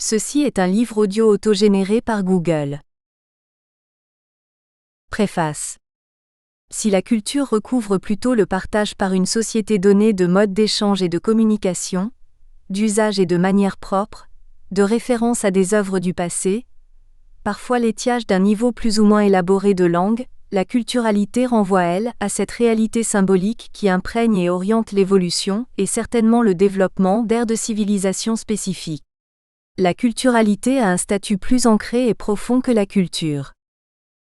Ceci est un livre audio autogénéré par Google. Préface. Si la culture recouvre plutôt le partage par une société donnée de modes d'échange et de communication, d'usage et de manière propre, de référence à des œuvres du passé, parfois l'étiage d'un niveau plus ou moins élaboré de langue, la culturalité renvoie elle à cette réalité symbolique qui imprègne et oriente l'évolution et certainement le développement d'aires de civilisation spécifiques. La culturalité a un statut plus ancré et profond que la culture.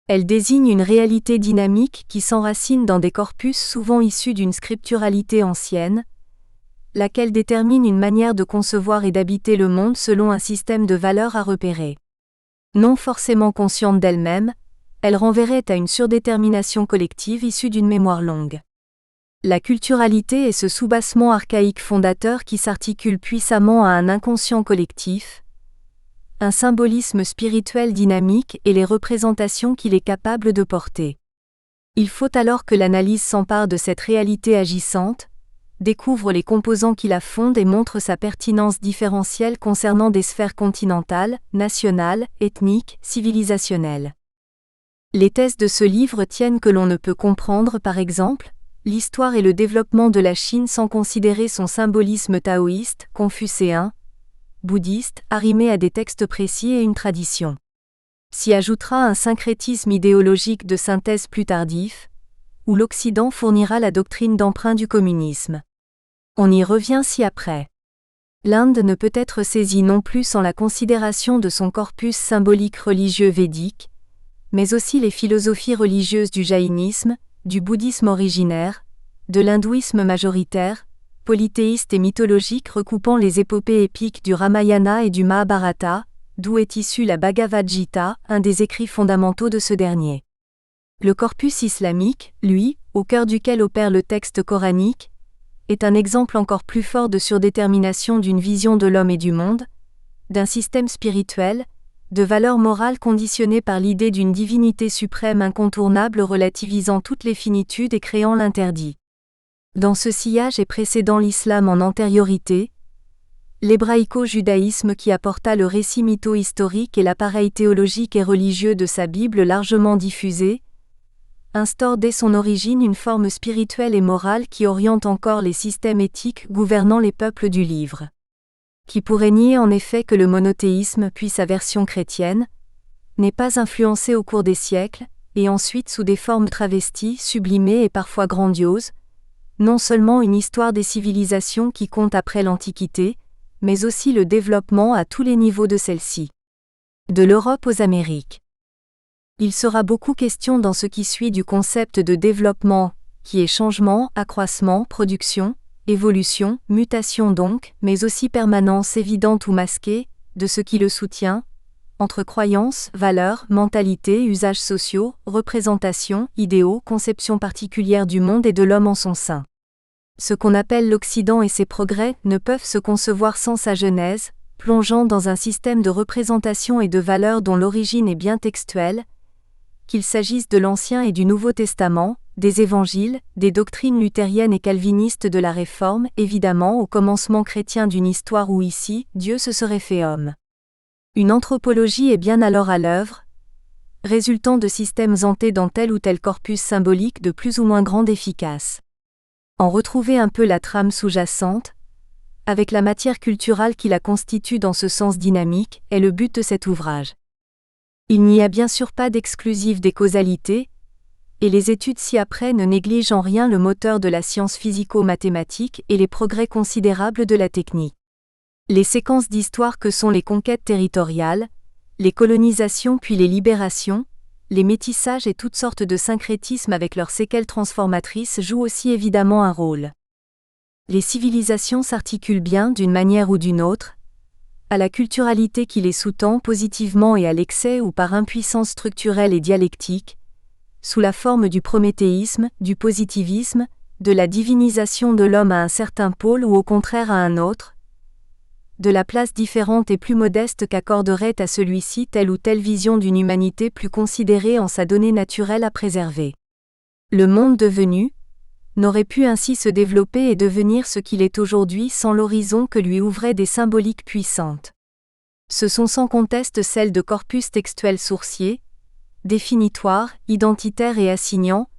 Elle désigne une réalité dynamique qui s'enracine dans des corpus souvent issus d'une scripturalité ancienne, laquelle détermine une manière de concevoir et d'habiter le monde selon un système de valeurs à repérer. Non forcément consciente d'elle-même, elle renverrait à une surdétermination collective issue d'une mémoire longue. La culturalité est ce soubassement archaïque fondateur qui s'articule puissamment à un inconscient collectif, un symbolisme spirituel dynamique et les représentations qu'il est capable de porter. Il faut alors que l'analyse s'empare de cette réalité agissante, découvre les composants qui la fondent et montre sa pertinence différentielle concernant des sphères continentales, nationales, ethniques, civilisationnelles. Les thèses de ce livre tiennent que l'on ne peut comprendre, par exemple, l'histoire et le développement de la Chine sans considérer son symbolisme taoïste, confucéen, bouddhiste, arrimé à des textes précis et une tradition. S'y ajoutera un syncrétisme idéologique de synthèse plus tardif, où l'Occident fournira la doctrine d'emprunt du communisme. On y revient ci-après. L'Inde ne peut être saisie non plus sans la considération de son corpus symbolique religieux védique, mais aussi les philosophies religieuses du jaïnisme, du bouddhisme originaire, de l'hindouisme majoritaire, polythéiste et mythologique recoupant les épopées épiques du Ramayana et du Mahabharata, d'où est issue la Bhagavad Gita, un des écrits fondamentaux de ce dernier. Le corpus islamique, lui, au cœur duquel opère le texte coranique, est un exemple encore plus fort de surdétermination d'une vision de l'homme et du monde, d'un système spirituel, de valeurs morales conditionnées par l'idée d'une divinité suprême incontournable relativisant toutes les finitudes et créant l'interdit. Dans ce sillage et précédant l'islam en antériorité, l'hébraïco-judaïsme qui apporta le récit mytho-historique et l'appareil théologique et religieux de sa Bible largement diffusée, instaure dès son origine une forme spirituelle et morale qui oriente encore les systèmes éthiques gouvernant les peuples du livre. Qui pourrait nier en effet que le monothéisme puis sa version chrétienne, n'est pas influencé au cours des siècles, et ensuite sous des formes travesties, sublimées et parfois grandioses, non seulement une histoire des civilisations qui compte après l'Antiquité, mais aussi le développement à tous les niveaux de celle-ci. De l'Europe aux Amériques. Il sera beaucoup question dans ce qui suit du concept de développement, qui est changement, accroissement, production, évolution, mutation donc, mais aussi permanence évidente ou masquée, de ce qui le soutient, entre croyances, valeurs, mentalités, usages sociaux, représentations, idéaux, conceptions particulières du monde et de l'homme en son sein. Ce qu'on appelle l'Occident et ses progrès ne peuvent se concevoir sans sa genèse, plongeant dans un système de représentation et de valeurs dont l'origine est bien textuelle, qu'il s'agisse de l'Ancien et du Nouveau Testament, des évangiles, des doctrines luthériennes et calvinistes de la Réforme, évidemment au commencement chrétien d'une histoire où ici, Dieu se serait fait homme. Une anthropologie est bien alors à l'œuvre, résultant de systèmes hantés dans tel ou tel corpus symbolique de plus ou moins grande efficace. En retrouver un peu la trame sous-jacente, avec la matière culturelle qui la constitue dans ce sens dynamique, est le but de cet ouvrage. Il n'y a bien sûr pas d'exclusive des causalités, et les études ci-après ne négligent en rien le moteur de la science physico-mathématique et les progrès considérables de la technique. Les séquences d'histoire que sont les conquêtes territoriales, les colonisations puis les libérations, les métissages et toutes sortes de syncrétismes avec leurs séquelles transformatrices jouent aussi évidemment un rôle. Les civilisations s'articulent bien d'une manière ou d'une autre, à la culturalité qui les sous-tend positivement et à l'excès ou par impuissance structurelle et dialectique, sous la forme du prométhéisme, du positivisme, de la divinisation de l'homme à un certain pôle ou au contraire à un autre, de la place différente et plus modeste qu'accorderait à celui-ci telle ou telle vision d'une humanité plus considérée en sa donnée naturelle à préserver. Le monde devenu n'aurait pu ainsi se développer et devenir ce qu'il est aujourd'hui sans l'horizon que lui ouvraient des symboliques puissantes. Ce sont sans conteste celles de corpus textuels sourciers, définitoires, identitaires et assignants,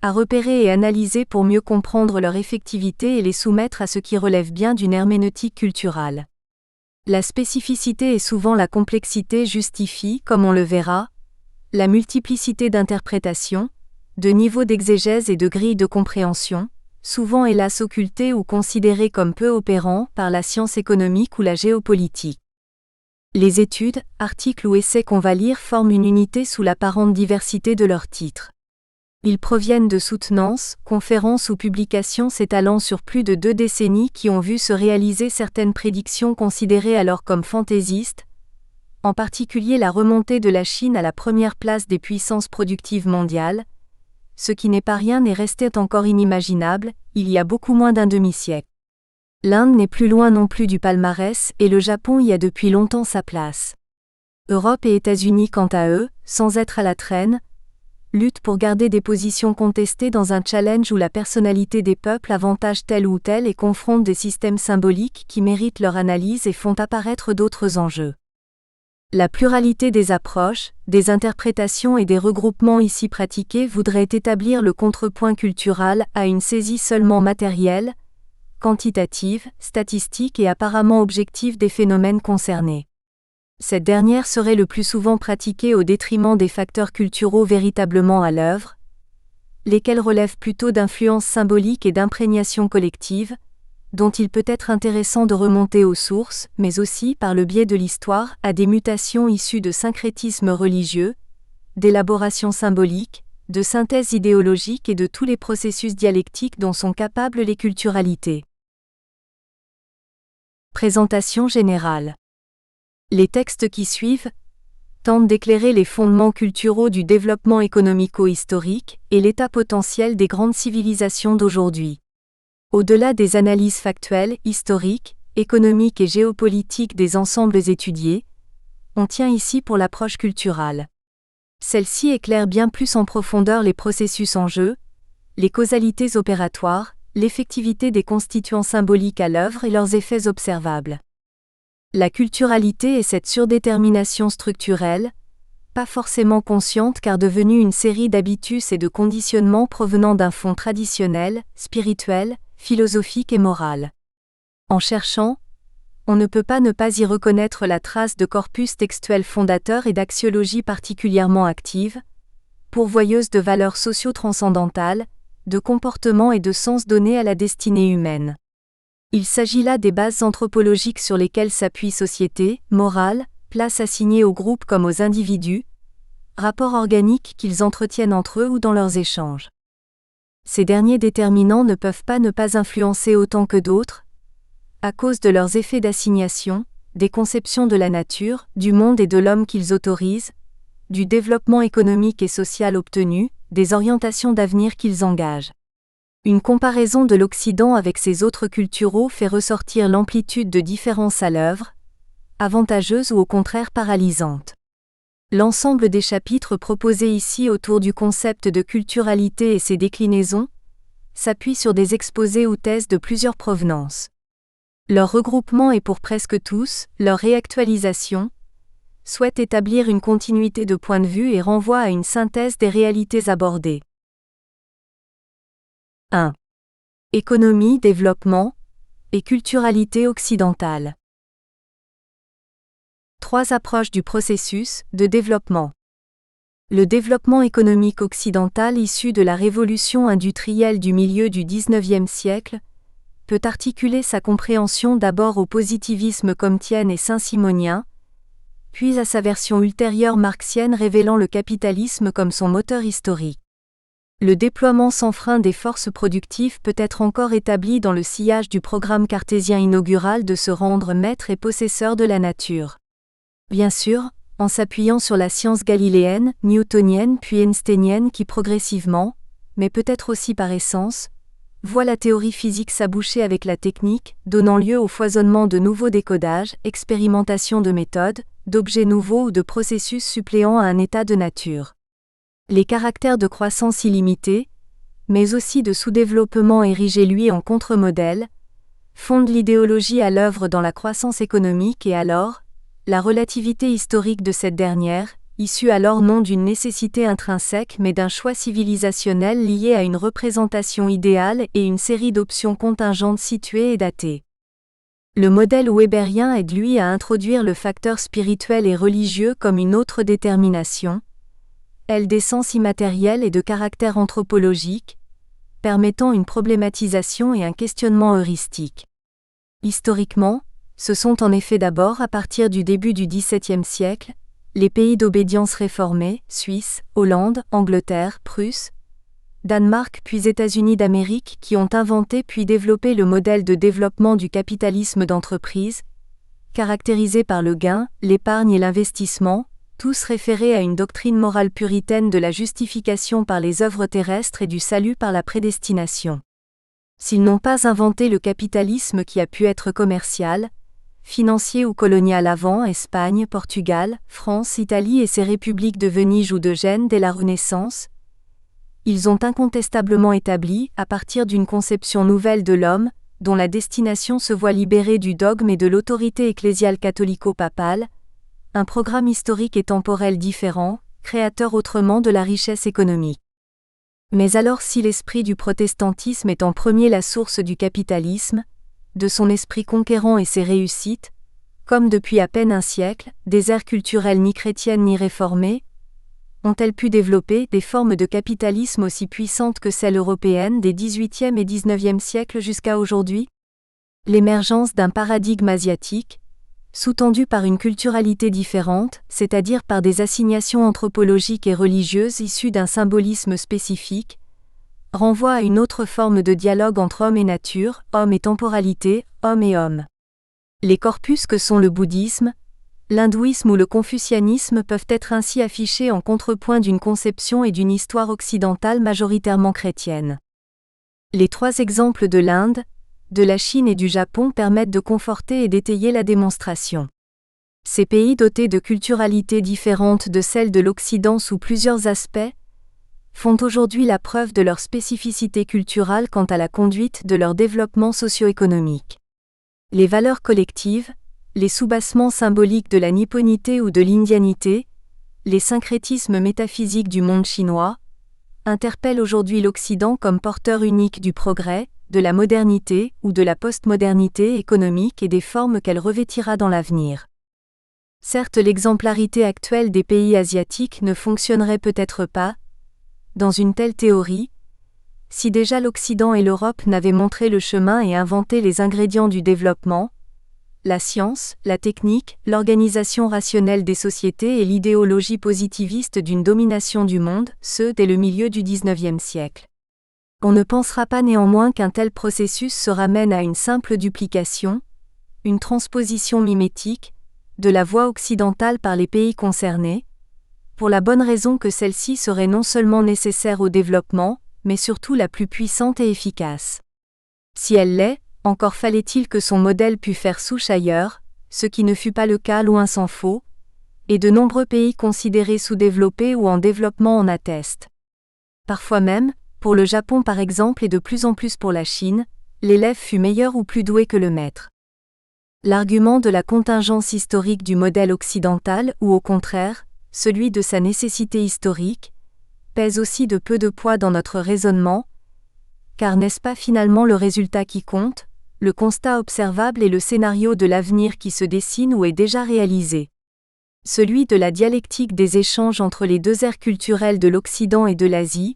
à repérer et analyser pour mieux comprendre leur effectivité et les soumettre à ce qui relève bien d'une herméneutique culturale. La spécificité et souvent la complexité justifient, comme on le verra, la multiplicité d'interprétations, de niveaux d'exégèse et de grilles de compréhension, souvent hélas occultés ou considérés comme peu opérants par la science économique ou la géopolitique. Les études, articles ou essais qu'on va lire forment une unité sous l'apparente diversité de leurs titres. Ils proviennent de soutenances, conférences ou publications s'étalant sur plus de 2 décennies qui ont vu se réaliser certaines prédictions considérées alors comme fantaisistes, en particulier la remontée de la Chine à la première place des puissances productives mondiales, ce qui n'est pas rien et restait encore inimaginable, il y a beaucoup moins d'un demi-siècle. L'Inde n'est plus loin non plus du palmarès et le Japon y a depuis longtemps sa place. Europe et États-Unis quant à eux, sans être à la traîne, luttent pour garder des positions contestées dans un challenge où la personnalité des peuples avantage tel ou tel et confrontent des systèmes symboliques qui méritent leur analyse et font apparaître d'autres enjeux. La pluralité des approches, des interprétations et des regroupements ici pratiqués voudrait établir le contrepoint culturel à une saisie seulement matérielle, quantitative, statistique et apparemment objective des phénomènes concernés. Cette dernière serait le plus souvent pratiquée au détriment des facteurs culturaux véritablement à l'œuvre, lesquels relèvent plutôt d'influences symboliques et d'imprégnation collective, dont il peut être intéressant de remonter aux sources, mais aussi, par le biais de l'histoire, à des mutations issues de syncrétismes religieux, d'élaboration symbolique, de synthèse idéologique et de tous les processus dialectiques dont sont capables les culturalités. Présentation générale. Les textes qui suivent tentent d'éclairer les fondements culturaux du développement économico-historique et l'état potentiel des grandes civilisations d'aujourd'hui. Au-delà des analyses factuelles, historiques, économiques et géopolitiques des ensembles étudiés, on tient ici pour l'approche culturelle. Celle-ci éclaire bien plus en profondeur les processus en jeu, les causalités opératoires, l'effectivité des constituants symboliques à l'œuvre et leurs effets observables. La culturalité est cette surdétermination structurelle, pas forcément consciente car devenue une série d'habitus et de conditionnements provenant d'un fond traditionnel, spirituel, philosophique et moral. En cherchant, on ne peut pas ne pas y reconnaître la trace de corpus textuel fondateur et d'axiologie particulièrement active, pourvoyeuse de valeurs socio-transcendantales, de comportements et de sens donnés à la destinée humaine. Il s'agit là des bases anthropologiques sur lesquelles s'appuie société, morale, place assignée aux groupes comme aux individus, rapports organiques qu'ils entretiennent entre eux ou dans leurs échanges. Ces derniers déterminants ne peuvent pas ne pas influencer autant que d'autres, à cause de leurs effets d'assignation, des conceptions de la nature, du monde et de l'homme qu'ils autorisent, du développement économique et social obtenu, des orientations d'avenir qu'ils engagent. Une comparaison de l'Occident avec ses autres culturaux fait ressortir l'amplitude de différences à l'œuvre, avantageuse ou au contraire paralysante. L'ensemble des chapitres proposés ici autour du concept de culturalité et ses déclinaisons s'appuie sur des exposés ou thèses de plusieurs provenances. Leur regroupement est pour presque tous, leur réactualisation, souhaite établir une continuité de point de vue et renvoie à une synthèse des réalités abordées. 1. Économie, développement et culturalité occidentale. 3 approches du processus de développement. Le développement économique occidental issu de la révolution industrielle du milieu du XIXe siècle peut articuler sa compréhension d'abord au positivisme comtien et saint-simonien, puis à sa version ultérieure marxienne révélant le capitalisme comme son moteur historique. Le déploiement sans frein des forces productives peut être encore établi dans le sillage du programme cartésien inaugural de se rendre maître et possesseur de la nature. Bien sûr, en s'appuyant sur la science galiléenne, newtonienne puis einsteinienne qui progressivement, mais peut-être aussi par essence, voit la théorie physique s'aboucher avec la technique, donnant lieu au foisonnement de nouveaux décodages, expérimentations de méthodes, d'objets nouveaux ou de processus suppléant à un état de nature. Les caractères de croissance illimitée, mais aussi de sous-développement érigés lui en contre-modèle, fondent l'idéologie à l'œuvre dans la croissance économique et alors, la relativité historique de cette dernière, issue alors non d'une nécessité intrinsèque mais d'un choix civilisationnel lié à une représentation idéale et une série d'options contingentes situées et datées. Le modèle weberien aide lui à introduire le facteur spirituel et religieux comme une autre détermination, elle d'essence immatérielle et de caractère anthropologique, permettant une problématisation et un questionnement heuristique. Historiquement, ce sont en effet d'abord à partir du début du XVIIe siècle, les pays d'obédience réformée, Suisse, Hollande, Angleterre, Prusse, Danemark puis États-Unis d'Amérique qui ont inventé puis développé le modèle de développement du capitalisme d'entreprise, caractérisé par le gain, l'épargne et l'investissement, tous référés à une doctrine morale puritaine de la justification par les œuvres terrestres et du salut par la prédestination. S'ils n'ont pas inventé le capitalisme qui a pu être commercial, financier ou colonial avant Espagne, Portugal, France, Italie et ses républiques de Venise ou de Gênes dès la Renaissance, ils ont incontestablement établi, à partir d'une conception nouvelle de l'homme, dont la destination se voit libérée du dogme et de l'autorité ecclésiale catholico-papale, un programme historique et temporel différent, créateur autrement de la richesse économique. Mais alors si l'esprit du protestantisme est en premier la source du capitalisme, de son esprit conquérant et ses réussites, comme depuis à peine un siècle, des ères culturelles ni chrétiennes ni réformées, ont-elles pu développer des formes de capitalisme aussi puissantes que celles européennes des XVIIIe et XIXe siècles jusqu'à aujourd'hui? L'émergence d'un paradigme asiatique, sous-tendu par une culturalité différente, c'est-à-dire par des assignations anthropologiques et religieuses issues d'un symbolisme spécifique, renvoie à une autre forme de dialogue entre homme et nature, homme et temporalité, homme et homme. Les corpus que sont le bouddhisme, l'hindouisme ou le confucianisme peuvent être ainsi affichés en contrepoint d'une conception et d'une histoire occidentale majoritairement chrétienne. Les trois exemples de l'Inde, de la Chine et du Japon permettent de conforter et d'étayer la démonstration. Ces pays dotés de culturalités différentes de celles de l'Occident sous plusieurs aspects, font aujourd'hui la preuve de leur spécificité culturelle quant à la conduite de leur développement socio-économique. Les valeurs collectives, les soubassements symboliques de la nipponité ou de l'indianité, les syncrétismes métaphysiques du monde chinois, interpellent aujourd'hui l'Occident comme porteur unique du progrès, de la modernité ou de la postmodernité économique et des formes qu'elle revêtira dans l'avenir. Certes, l'exemplarité actuelle des pays asiatiques ne fonctionnerait peut-être pas, dans une telle théorie, si déjà l'Occident et l'Europe n'avaient montré le chemin et inventé les ingrédients du développement, la science, la technique, l'organisation rationnelle des sociétés et l'idéologie positiviste d'une domination du monde, ce dès le milieu du XIXe siècle. On ne pensera pas néanmoins qu'un tel processus se ramène à une simple duplication, une transposition mimétique, de la voie occidentale par les pays concernés, pour la bonne raison que celle-ci serait non seulement nécessaire au développement, mais surtout la plus puissante et efficace. Si elle l'est, encore fallait-il que son modèle pût faire souche ailleurs, ce qui ne fut pas le cas loin s'en faut, et de nombreux pays considérés sous-développés ou en développement en attestent. Parfois même, pour le Japon par exemple et de plus en plus pour la Chine, l'élève fut meilleur ou plus doué que le maître. L'argument de la contingence historique du modèle occidental ou au contraire, celui de sa nécessité historique, pèse aussi de peu de poids dans notre raisonnement, car n'est-ce pas finalement le résultat qui compte, le constat observable et le scénario de l'avenir qui se dessine ou est déjà réalisé? Celui de la dialectique des échanges entre les deux ères culturelles de l'Occident et de l'Asie,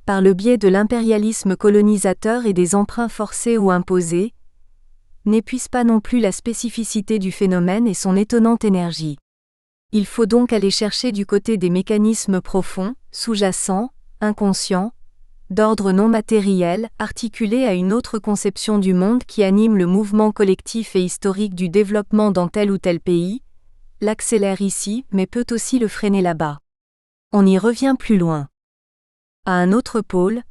par le biais de l'impérialisme colonisateur et des emprunts forcés ou imposés, n'épuise pas non plus la spécificité du phénomène et son étonnante énergie. Il faut donc aller chercher du côté des mécanismes profonds, sous-jacents, inconscients, d'ordre non matériel, articulés à une autre conception du monde qui anime le mouvement collectif et historique du développement dans tel ou tel pays, l'accélère ici mais peut aussi le freiner là-bas. On y revient plus loin. À un autre pôle,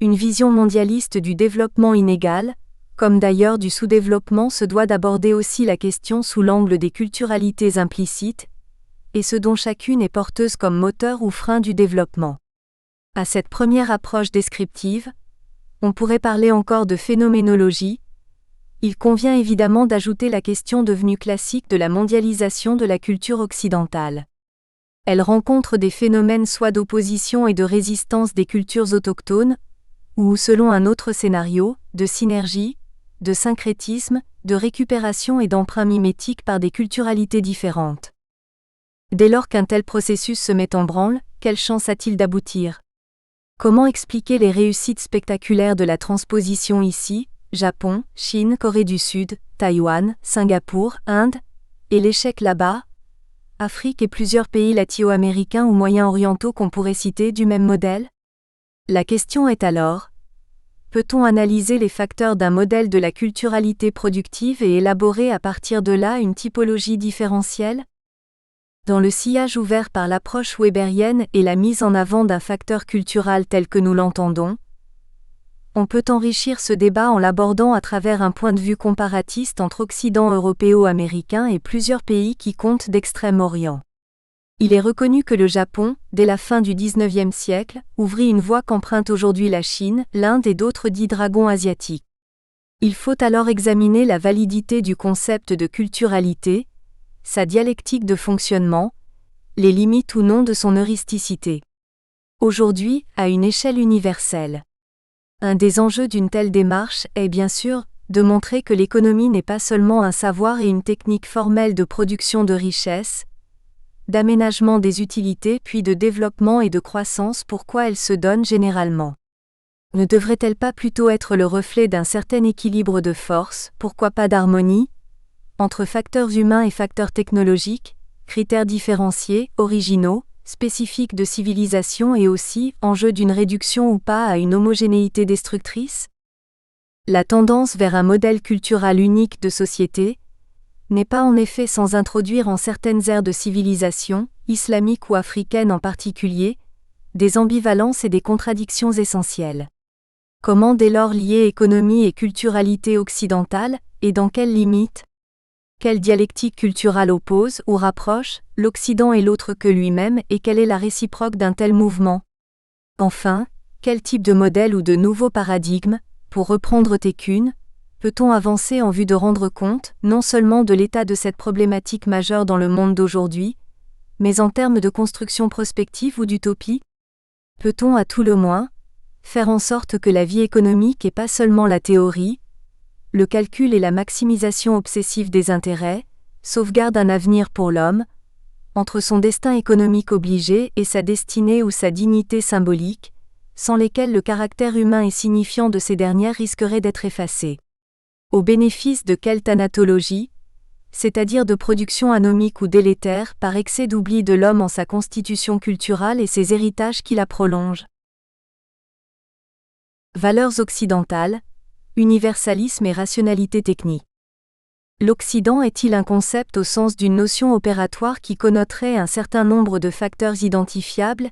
une vision mondialiste du développement inégal, comme d'ailleurs du sous-développement, se doit d'aborder aussi la question sous l'angle des culturalités implicites, et ce dont chacune est porteuse comme moteur ou frein du développement. À cette première approche descriptive, on pourrait parler encore de phénoménologie, Il convient évidemment d'ajouter la question devenue classique de la mondialisation de la culture occidentale. Elle rencontre des phénomènes soit d'opposition et de résistance des cultures autochtones, ou, selon un autre scénario, de synergie, de syncrétisme, de récupération et d'emprunt mimétique par des culturalités différentes. Dès lors qu'un tel processus se met en branle, quelle chance a-t-il d'aboutir? Comment expliquer les réussites spectaculaires de la transposition ici, Japon, Chine, Corée du Sud, Taïwan, Singapour, Inde, et l'échec là-bas, Afrique et plusieurs pays latino-américains ou moyen-orientaux qu'on pourrait citer du même modèle? La question est alors, peut-on analyser les facteurs d'un modèle de la culturalité productive et élaborer à partir de là une typologie différentielle? Dans le sillage ouvert par l'approche weberienne et la mise en avant d'un facteur culturel tel que nous l'entendons, on peut enrichir ce débat en l'abordant à travers un point de vue comparatiste entre Occident européo-américain et plusieurs pays qui comptent d'Extrême-Orient. Il est reconnu que le Japon, dès la fin du XIXe siècle, ouvrit une voie qu'empruntent aujourd'hui la Chine, l'Inde et d'autres dits dragons asiatiques. Il faut alors examiner la validité du concept de culturalité, sa dialectique de fonctionnement, les limites ou non de son heuristicité. Aujourd'hui, à une échelle universelle. Un des enjeux d'une telle démarche est bien sûr de montrer que l'économie n'est pas seulement un savoir et une technique formelle de production de richesses, d'aménagement des utilités puis de développement et de croissance. Pourquoi elle se donne généralement? Ne devrait-elle pas plutôt être le reflet d'un certain équilibre de force, pourquoi pas d'harmonie, entre facteurs humains et facteurs technologiques, critères différenciés, originaux, spécifiques de civilisation et aussi enjeu d'une réduction ou pas à une homogénéité destructrice? La tendance vers un modèle culturel unique de société n'est pas en effet sans introduire en certaines aires de civilisation, islamique ou africaine en particulier, des ambivalences et des contradictions essentielles. Comment dès lors lier économie et culturalité occidentale, et dans quelles limites? Quelle dialectique culturelle oppose ou rapproche l'Occident et l'autre que lui-même et quelle est la réciproque d'un tel mouvement? Enfin, quel type de modèle ou de nouveau paradigme, pour reprendre Técune, peut-on avancer en vue de rendre compte, non seulement de l'état de cette problématique majeure dans le monde d'aujourd'hui, mais en termes de construction prospective ou d'utopie? Peut-on à tout le moins faire en sorte que la vie économique et pas seulement la théorie, le calcul et la maximisation obsessive des intérêts, sauvegarde un avenir pour l'homme, entre son destin économique obligé et sa destinée ou sa dignité symbolique, sans lesquelles le caractère humain et signifiant de ces dernières risquerait d'être effacé. Au bénéfice de quelle thanatologie, c'est-à-dire de production anomique ou délétère par excès d'oubli de l'homme en sa constitution culturelle et ses héritages qui la prolongent? Valeurs occidentales, universalisme et rationalité technique. L'Occident est-il un concept au sens d'une notion opératoire qui connoterait un certain nombre de facteurs identifiables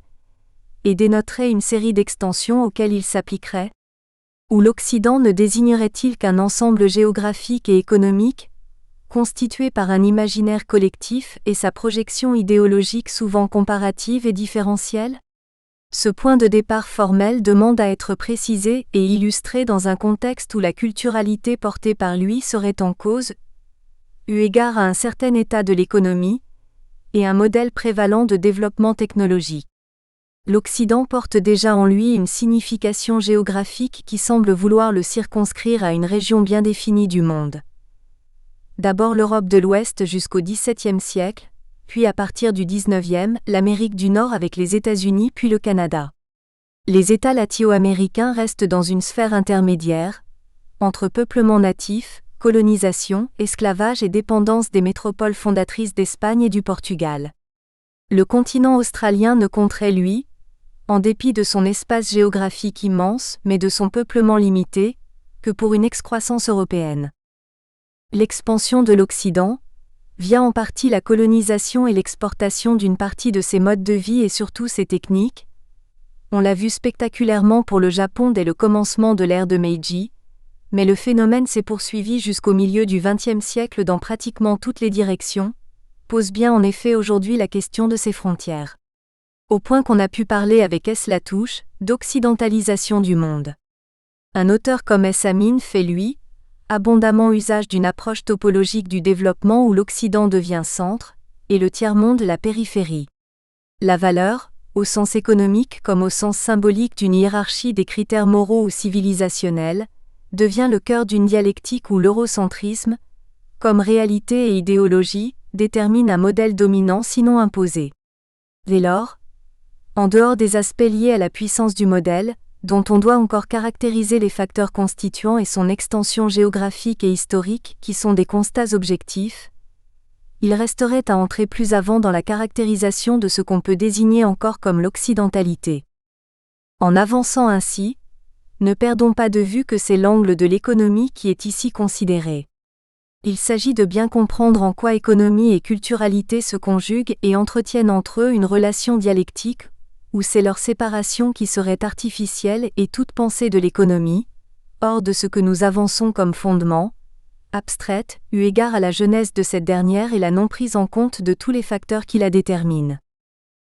et dénoterait une série d'extensions auxquelles il s'appliquerait? Ou l'Occident ne désignerait-il qu'un ensemble géographique et économique, constitué par un imaginaire collectif et sa projection idéologique souvent comparative et différentielle? Ce point de départ formel demande à être précisé et illustré dans un contexte où la culturalité portée par lui serait en cause, eu égard à un certain état de l'économie, et un modèle prévalent de développement technologique. L'Occident porte déjà en lui une signification géographique qui semble vouloir le circonscrire à une région bien définie du monde. D'abord l'Europe de l'Ouest jusqu'au XVIIe siècle, puis à partir du XIXe, l'Amérique du Nord avec les États-Unis puis le Canada. Les États latino-américains restent dans une sphère intermédiaire, entre peuplement natif, colonisation, esclavage et dépendance des métropoles fondatrices d'Espagne et du Portugal. Le continent australien ne compterait lui, en dépit de son espace géographique immense mais de son peuplement limité, que pour une excroissance européenne. L'expansion de l'Occident, via en partie la colonisation et l'exportation d'une partie de ses modes de vie et surtout ses techniques. On l'a vu spectaculairement pour le Japon dès le commencement de l'ère de Meiji, mais le phénomène s'est poursuivi jusqu'au milieu du XXe siècle dans pratiquement toutes les directions, pose bien en effet aujourd'hui la question de ses frontières. Au point qu'on a pu parler avec S. Latouche, d'occidentalisation du monde. Un auteur comme S. Amin fait lui, abondamment usage d'une approche topologique du développement où l'Occident devient centre, et le tiers-monde la périphérie. La valeur, au sens économique comme au sens symbolique d'une hiérarchie des critères moraux ou civilisationnels, devient le cœur d'une dialectique où l'eurocentrisme, comme réalité et idéologie, détermine un modèle dominant sinon imposé. Dès lors, en dehors des aspects liés à la puissance du modèle, dont on doit encore caractériser les facteurs constituants et son extension géographique et historique qui sont des constats objectifs, il resterait à entrer plus avant dans la caractérisation de ce qu'on peut désigner encore comme l'occidentalité. En avançant ainsi, ne perdons pas de vue que c'est l'angle de l'économie qui est ici considéré. Il s'agit de bien comprendre en quoi économie et culturalité se conjuguent et entretiennent entre eux une relation dialectique, où c'est leur séparation qui serait artificielle et toute pensée de l'économie, hors de ce que nous avançons comme fondement, abstraite, eu égard à la jeunesse de cette dernière et la non prise en compte de tous les facteurs qui la déterminent.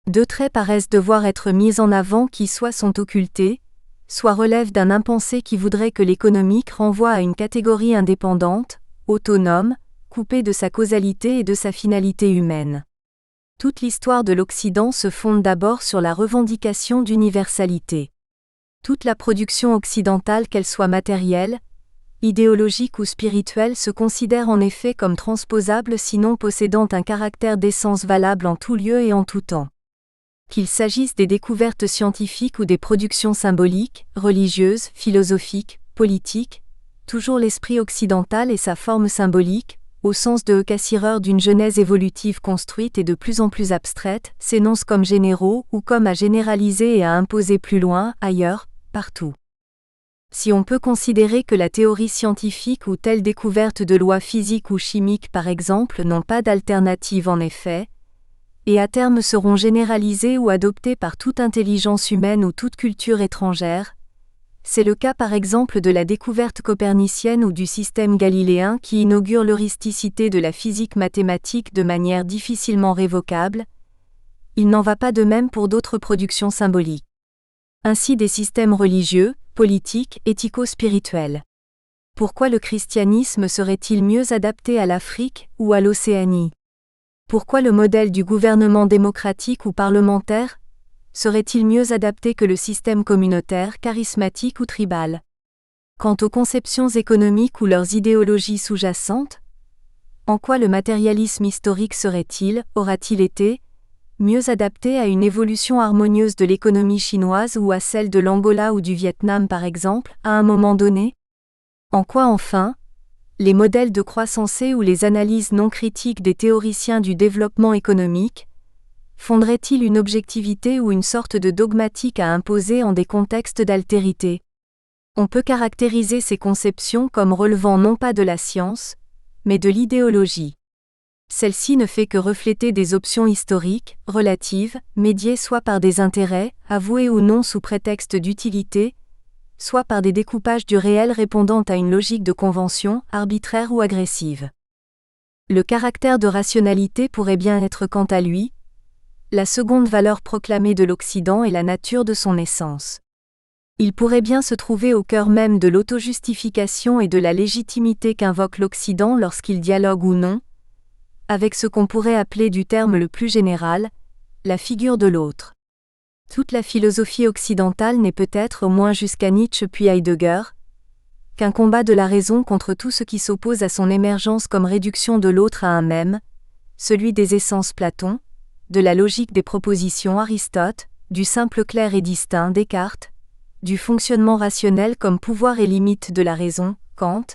Deux traits paraissent devoir être mis en avant qui soit sont occultés, soit relèvent d'un impensé qui voudrait que l'économique renvoie à une catégorie indépendante, autonome, coupée de sa causalité et de sa finalité humaine. Toute l'histoire de l'Occident se fonde d'abord sur la revendication d'universalité. Toute la production occidentale, qu'elle soit matérielle, idéologique ou spirituelle, se considère en effet comme transposable sinon possédant un caractère d'essence valable en tout lieu et en tout temps. Qu'il s'agisse des découvertes scientifiques ou des productions symboliques, religieuses, philosophiques, politiques, toujours l'esprit occidental et sa forme symbolique, au sens de cassireur d'une genèse évolutive construite et de plus en plus abstraite, s'énonce comme généraux ou comme à généraliser et à imposer plus loin, ailleurs, partout. Si on peut considérer que la théorie scientifique ou telle découverte de lois physiques ou chimiques par exemple n'ont pas d'alternative en effet, et à terme seront généralisées ou adoptées par toute intelligence humaine ou toute culture étrangère, c'est le cas par exemple de la découverte copernicienne ou du système galiléen qui inaugure l'heuristicité de la physique mathématique de manière difficilement révocable, il n'en va pas de même pour d'autres productions symboliques. Ainsi des systèmes religieux, politiques, éthico-spirituels. Pourquoi le christianisme serait-il mieux adapté à l'Afrique ou à l'Océanie ? Pourquoi le modèle du gouvernement démocratique ou parlementaire serait-il mieux adapté que le système communautaire, charismatique ou tribal ? Quant aux conceptions économiques ou leurs idéologies sous-jacentes, en quoi le matérialisme historique serait-il, aura-t-il été, mieux adapté à une évolution harmonieuse de l'économie chinoise ou à celle de l'Angola ou du Vietnam par exemple, à un moment donné ? En quoi enfin, les modèles de croissance ou les analyses non critiques des théoriciens du développement économique fonderaient-ils une objectivité ou une sorte de dogmatique à imposer en des contextes d'altérité ? On peut caractériser ces conceptions comme relevant non pas de la science, mais de l'idéologie. Celle-ci ne fait que refléter des options historiques, relatives, médiées soit par des intérêts, avoués ou non sous prétexte d'utilité, soit par des découpages du réel répondant à une logique de convention, arbitraire ou agressive. Le caractère de rationalité pourrait bien être quant à lui la seconde valeur proclamée de l'Occident et la nature de son essence. Il pourrait bien se trouver au cœur même de l'autojustification et de la légitimité qu'invoque l'Occident lorsqu'il dialogue ou non, avec ce qu'on pourrait appeler du terme le plus général, la figure de l'autre. Toute la philosophie occidentale n'est peut-être, au moins jusqu'à Nietzsche puis Heidegger, qu'un combat de la raison contre tout ce qui s'oppose à son émergence comme réduction de l'autre à un même, celui des essences Platon, de la logique des propositions Aristote, du simple clair et distinct Descartes, du fonctionnement rationnel comme pouvoir et limite de la raison Kant,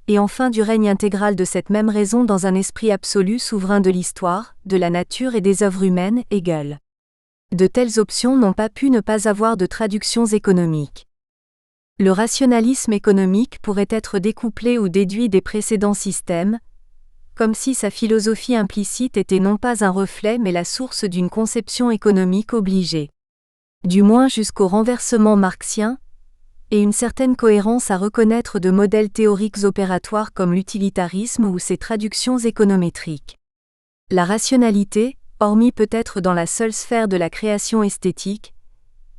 et enfin du règne intégral de cette même raison dans un esprit absolu souverain de l'histoire, de la nature et des œuvres humaines Hegel. De telles options n'ont pas pu ne pas avoir de traductions économiques. Le rationalisme économique pourrait être découplé ou déduit des précédents systèmes, comme si sa philosophie implicite était non pas un reflet mais la source d'une conception économique obligée. Du moins jusqu'au renversement marxien, et une certaine cohérence à reconnaître de modèles théoriques opératoires comme l'utilitarisme ou ses traductions économétriques. La rationalité, hormis peut-être dans la seule sphère de la création esthétique,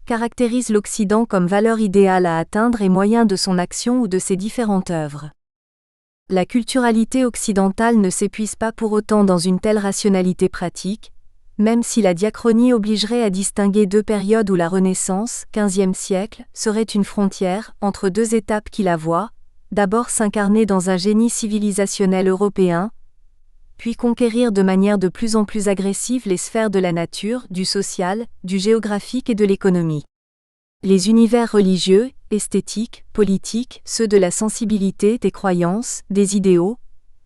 caractérise l'Occident comme valeur idéale à atteindre et moyen de son action ou de ses différentes œuvres. La culturalité occidentale ne s'épuise pas pour autant dans une telle rationalité pratique, même si la diachronie obligerait à distinguer deux périodes où la Renaissance, XVe siècle, serait une frontière entre deux étapes qui la voient, d'abord s'incarner dans un génie civilisationnel européen, puis conquérir de manière de plus en plus agressive les sphères de la nature, du social, du géographique et de l'économie. Les univers religieux, esthétiques, politiques, ceux de la sensibilité, des croyances, des idéaux,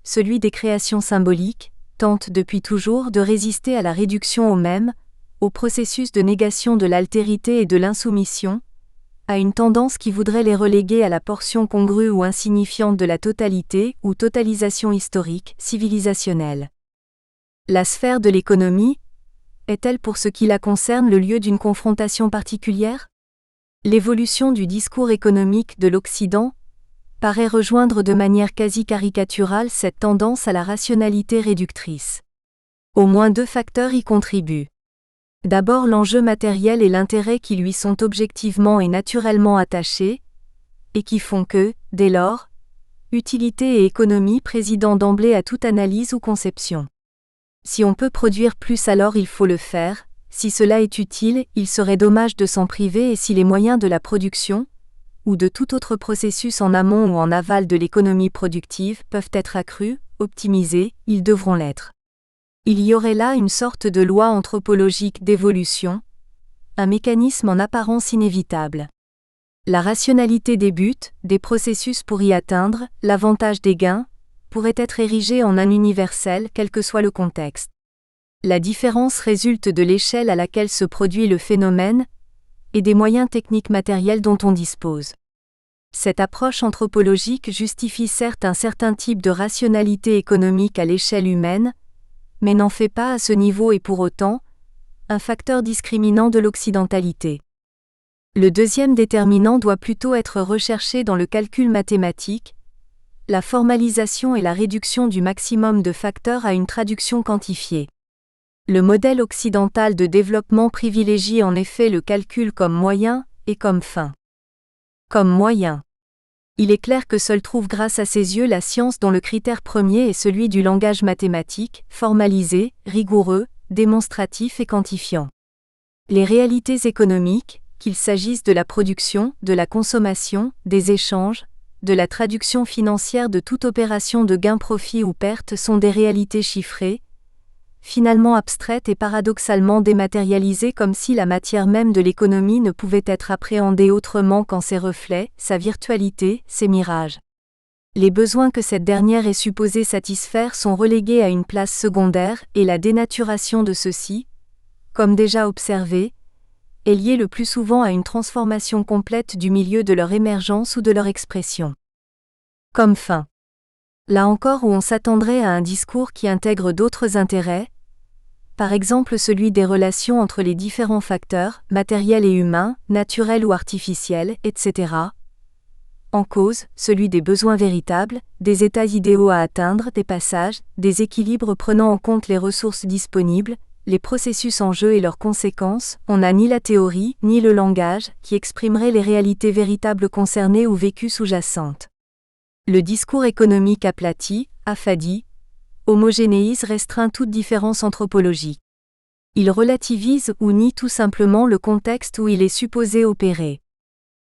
celui des créations symboliques, tentent depuis toujours de résister à la réduction au même, au processus de négation de l'altérité et de l'insoumission, à une tendance qui voudrait les reléguer à la portion congrue ou insignifiante de la totalité ou totalisation historique, civilisationnelle. La sphère de l'économie est-elle pour ce qui la concerne le lieu d'une confrontation particulière ? L'évolution du discours économique de l'Occident paraît rejoindre de manière quasi caricaturale cette tendance à la rationalité réductrice. Au moins deux facteurs y contribuent. D'abord l'enjeu matériel et l'intérêt qui lui sont objectivement et naturellement attachés, et qui font que, dès lors, utilité et économie président d'emblée à toute analyse ou conception. Si on peut produire plus alors il faut le faire, si cela est utile, il serait dommage de s'en priver et si les moyens de la production, ou de tout autre processus en amont ou en aval de l'économie productive peuvent être accrus, optimisés, ils devront l'être. Il y aurait là une sorte de loi anthropologique d'évolution, un mécanisme en apparence inévitable. La rationalité des buts, des processus pour y atteindre, l'avantage des gains, pourrait être érigée en un universel quel que soit le contexte. La différence résulte de l'échelle à laquelle se produit le phénomène et des moyens techniques matériels dont on dispose. Cette approche anthropologique justifie certes un certain type de rationalité économique à l'échelle humaine, mais n'en fait pas à ce niveau et pour autant un facteur discriminant de l'occidentalité. Le deuxième déterminant doit plutôt être recherché dans le calcul mathématique, la formalisation et la réduction du maximum de facteurs à une traduction quantifiée. Le modèle occidental de développement privilégie en effet le calcul comme moyen et comme fin. Comme moyen. Il est clair que seul trouve grâce à ses yeux la science dont le critère premier est celui du langage mathématique, formalisé, rigoureux, démonstratif et quantifiant. Les réalités économiques, qu'il s'agisse de la production, de la consommation, des échanges, de la traduction financière de toute opération de gain-profit ou perte sont des réalités chiffrées, finalement abstraites et paradoxalement dématérialisées comme si la matière même de l'économie ne pouvait être appréhendée autrement qu'en ses reflets, sa virtualité, ses mirages. Les besoins que cette dernière est supposée satisfaire sont relégués à une place secondaire et la dénaturation de ceux-ci, comme déjà observé, est liée le plus souvent à une transformation complète du milieu de leur émergence ou de leur expression. Comme fin. Là encore où on s'attendrait à un discours qui intègre d'autres intérêts, par exemple celui des relations entre les différents facteurs, matériels et humains, naturels ou artificiels, etc. En cause, celui des besoins véritables, des états idéaux à atteindre, des passages, des équilibres prenant en compte les ressources disponibles, les processus en jeu et leurs conséquences, on n'a ni la théorie, ni le langage, qui exprimeraient les réalités véritables concernées ou vécues sous-jacentes. Le discours économique aplati, affadi, homogénéise restreint toute différence anthropologique. Il relativise ou nie tout simplement le contexte où il est supposé opérer.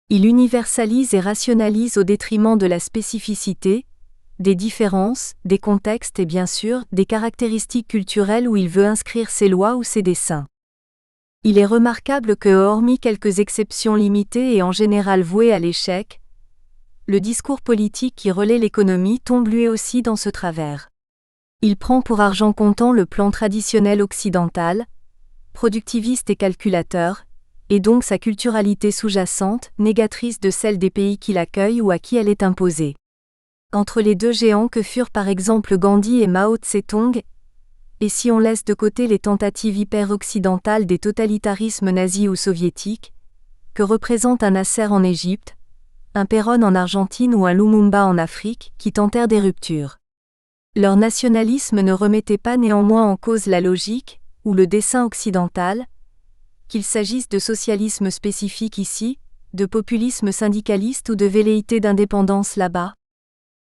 Il universalise et rationalise au détriment de la spécificité, des différences, des contextes et bien sûr, des caractéristiques culturelles où il veut inscrire ses lois ou ses desseins. Il est remarquable que, hormis quelques exceptions limitées et en général vouées à l'échec, le discours politique qui relaie l'économie tombe lui aussi dans ce travers. Il prend pour argent comptant le plan traditionnel occidental, productiviste et calculateur, et donc sa culturalité sous-jacente, négatrice de celle des pays qui l'accueillent ou à qui elle est imposée. Entre les deux géants que furent par exemple Gandhi et Mao Tse-tung, et si on laisse de côté les tentatives hyper-occidentales des totalitarismes nazis ou soviétiques, que représente un Nasser en Égypte, un Perón en Argentine ou un Lumumba en Afrique, qui tentèrent des ruptures. Leur nationalisme ne remettait pas néanmoins en cause la logique, ou le dessein occidental, qu'il s'agisse de socialisme spécifique ici, de populisme syndicaliste ou de velléité d'indépendance là-bas.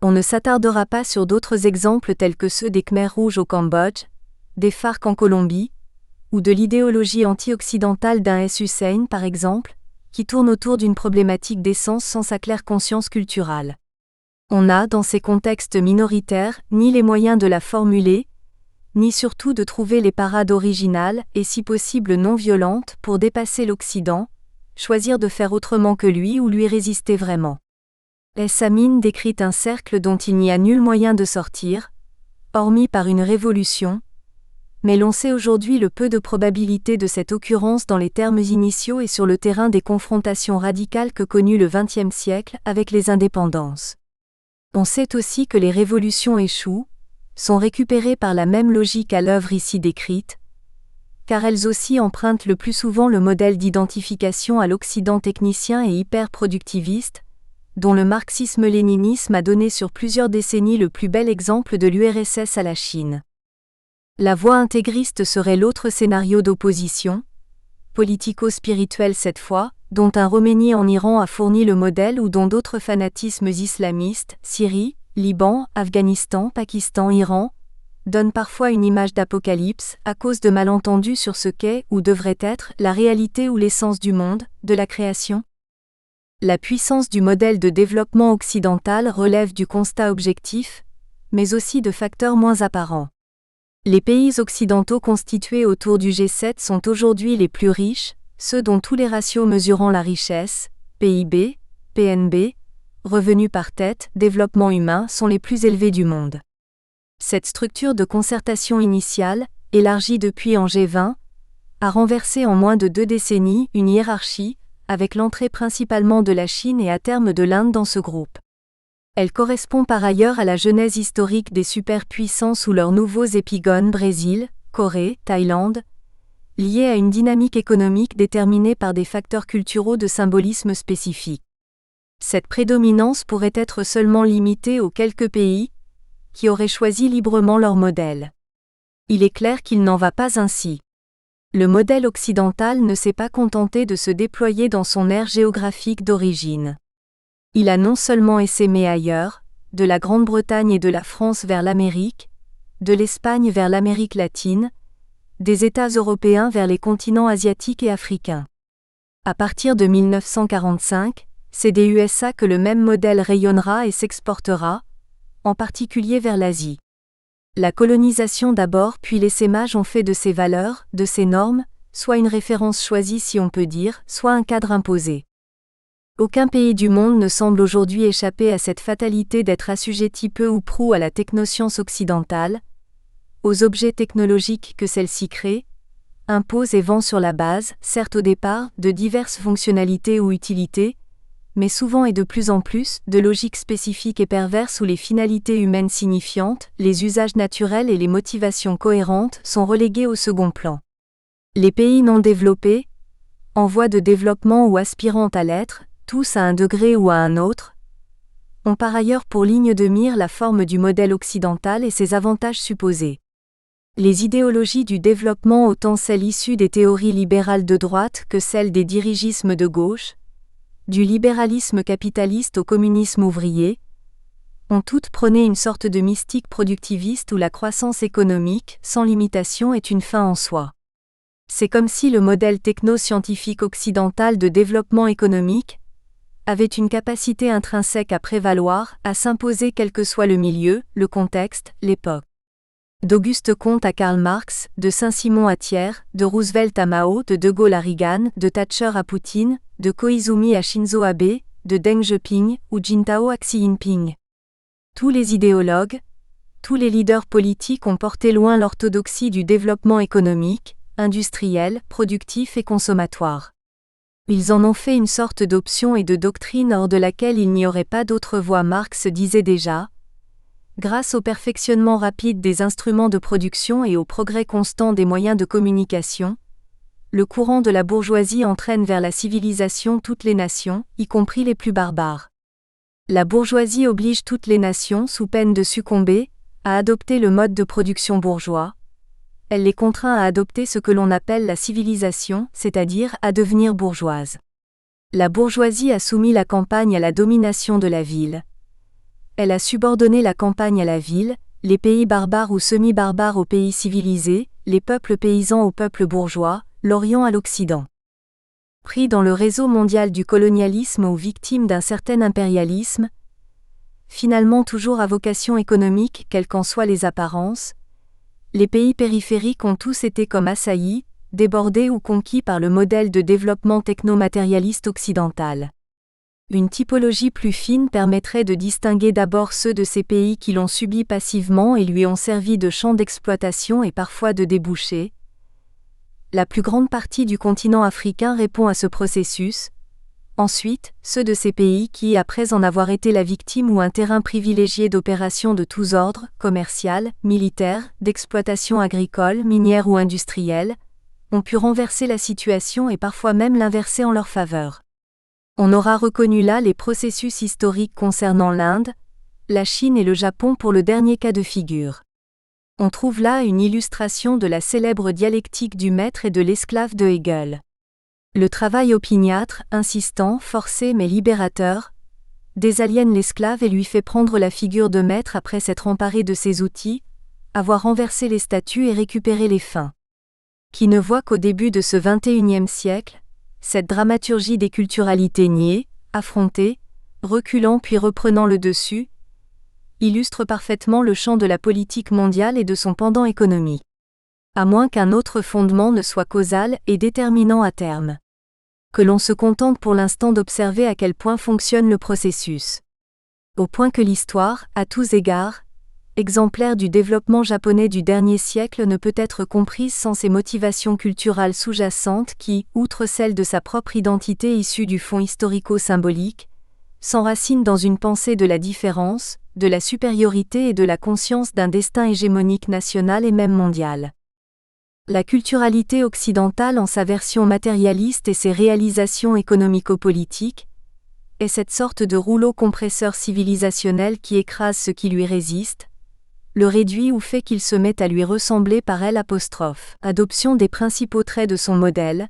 On ne s'attardera pas sur d'autres exemples tels que ceux des Khmers rouges au Cambodge, des FARC en Colombie, ou de l'idéologie anti-occidentale d'un S. Hussein par exemple, qui tourne autour d'une problématique d'essence sans sa claire conscience culturelle. On n'a, dans ces contextes minoritaires, ni les moyens de la formuler, ni surtout de trouver les parades originales et si possible non violentes pour dépasser l'Occident, choisir de faire autrement que lui ou lui résister vraiment. Amin décrit un cercle dont il n'y a nul moyen de sortir, hormis par une révolution, mais l'on sait aujourd'hui le peu de probabilité de cette occurrence dans les termes initiaux et sur le terrain des confrontations radicales que connut le XXe siècle avec les indépendances. On sait aussi que les révolutions échouent, sont récupérées par la même logique à l'œuvre ici décrite, car elles aussi empruntent le plus souvent le modèle d'identification à l'Occident technicien et hyper-productiviste, dont le marxisme-léninisme a donné sur plusieurs décennies le plus bel exemple de l'URSS à la Chine. La voie intégriste serait l'autre scénario d'opposition, politico-spirituel cette fois, dont un Khomeini en Iran a fourni le modèle ou dont d'autres fanatismes islamistes, Syrie, Liban, Afghanistan, Pakistan, Iran, donnent parfois une image d'apocalypse à cause de malentendus sur ce qu'est ou devrait être la réalité ou l'essence du monde, de la création. La puissance du modèle de développement occidental relève du constat objectif, mais aussi de facteurs moins apparents. Les pays occidentaux constitués autour du G7 sont aujourd'hui les plus riches, ceux dont tous les ratios mesurant la richesse, PIB, PNB, revenus par tête, développement humain sont les plus élevés du monde. Cette structure de concertation initiale, élargie depuis en G20, a renversé en moins de 2 décennies une hiérarchie, avec l'entrée principalement de la Chine et à terme de l'Inde dans ce groupe. Elle correspond par ailleurs à la genèse historique des superpuissances ou leurs nouveaux épigones Brésil, Corée, Thaïlande, liée à une dynamique économique déterminée par des facteurs culturaux de symbolisme spécifique. Cette prédominance pourrait être seulement limitée aux quelques pays qui auraient choisi librement leur modèle. Il est clair qu'il n'en va pas ainsi. Le modèle occidental ne s'est pas contenté de se déployer dans son aire géographique d'origine. Il a non seulement essaimé ailleurs, de la Grande-Bretagne et de la France vers l'Amérique, de l'Espagne vers l'Amérique latine, des États européens vers les continents asiatiques et africains. À partir de 1945, c'est des USA que le même modèle rayonnera et s'exportera, en particulier vers l'Asie. La colonisation d'abord puis l'essaimage ont fait de ces valeurs, de ces normes, soit une référence choisie si on peut dire, soit un cadre imposé. Aucun pays du monde ne semble aujourd'hui échapper à cette fatalité d'être assujetti peu ou prou à la technoscience occidentale, aux objets technologiques que celle-ci crée, impose et vend sur la base, certes au départ, de diverses fonctionnalités ou utilités, mais souvent et de plus en plus, de logiques spécifiques et perverses où les finalités humaines signifiantes, les usages naturels et les motivations cohérentes sont relégués au second plan. Les pays non développés, en voie de développement ou aspirant à l'être, tous à un degré ou à un autre, ont par ailleurs pour ligne de mire la forme du modèle occidental et ses avantages supposés. Les idéologies du développement, autant celles issues des théories libérales de droite que celles des dirigismes de gauche, du libéralisme capitaliste au communisme ouvrier, ont toutes prôné une sorte de mystique productiviste où la croissance économique, sans limitation, est une fin en soi. C'est comme si le modèle techno-scientifique occidental de développement économique avait une capacité intrinsèque à prévaloir, à s'imposer quel que soit le milieu, le contexte, l'époque. D'Auguste Comte à Karl Marx, de Saint-Simon à Thiers, de Roosevelt à Mao, de Gaulle à Reagan, de Thatcher à Poutine, de Koizumi à Shinzo Abe, de Deng Xiaoping ou Jintao à Xi Jinping. Tous les idéologues, tous les leaders politiques ont porté loin l'orthodoxie du développement économique, industriel, productif et consommatoire. Ils en ont fait une sorte d'option et de doctrine hors de laquelle il n'y aurait pas d'autre voie. Marx disait déjà, grâce au perfectionnement rapide des instruments de production et au progrès constant des moyens de communication, le courant de la bourgeoisie entraîne vers la civilisation toutes les nations, y compris les plus barbares. La bourgeoisie oblige toutes les nations, sous peine de succomber, à adopter le mode de production bourgeois. Elle les contraint à adopter ce que l'on appelle la civilisation, c'est-à-dire à devenir bourgeoise. La bourgeoisie a soumis la campagne à la domination de la ville. Elle a subordonné la campagne à la ville, les pays barbares ou semi-barbares aux pays civilisés, les peuples paysans aux peuples bourgeois, l'Orient à l'Occident. Pris dans le réseau mondial du colonialisme ou victime d'un certain impérialisme, finalement toujours à vocation économique quelles qu'en soient les apparences, les pays périphériques ont tous été comme assaillis, débordés ou conquis par le modèle de développement techno-matérialiste occidental. Une typologie plus fine permettrait de distinguer d'abord ceux de ces pays qui l'ont subi passivement et lui ont servi de champ d'exploitation et parfois de débouché. La plus grande partie du continent africain répond à ce processus. Ensuite, ceux de ces pays qui, après en avoir été la victime ou un terrain privilégié d'opérations de tous ordres, commerciales, militaires, d'exploitation agricole, minière ou industrielle, ont pu renverser la situation et parfois même l'inverser en leur faveur. On aura reconnu là les processus historiques concernant l'Inde, la Chine et le Japon pour le dernier cas de figure. On trouve là une illustration de la célèbre dialectique du maître et de l'esclave de Hegel. Le travail opiniâtre, insistant, forcé mais libérateur, désaliène l'esclave et lui fait prendre la figure de maître après s'être emparé de ses outils, avoir renversé les statuts et récupéré les fins. Qui ne voit qu'au début de ce XXIe siècle, cette dramaturgie des culturalités niées, affrontées, reculant puis reprenant le dessus, illustre parfaitement le champ de la politique mondiale et de son pendant économique. À moins qu'un autre fondement ne soit causal et déterminant à terme. Que l'on se contente pour l'instant d'observer à quel point fonctionne le processus. Au point que l'histoire, à tous égards, exemplaire du développement japonais du dernier siècle ne peut être comprise sans ses motivations culturelles sous-jacentes qui, outre celle de sa propre identité issue du fond historico-symbolique, s'enracinent dans une pensée de la différence, de la supériorité et de la conscience d'un destin hégémonique national et même mondial. La culturalité occidentale en sa version matérialiste et ses réalisations économico-politiques est cette sorte de rouleau compresseur civilisationnel qui écrase ce qui lui résiste, le réduit ou fait qu'il se met à lui ressembler par elle apostrophe. Adoption des principaux traits de son modèle,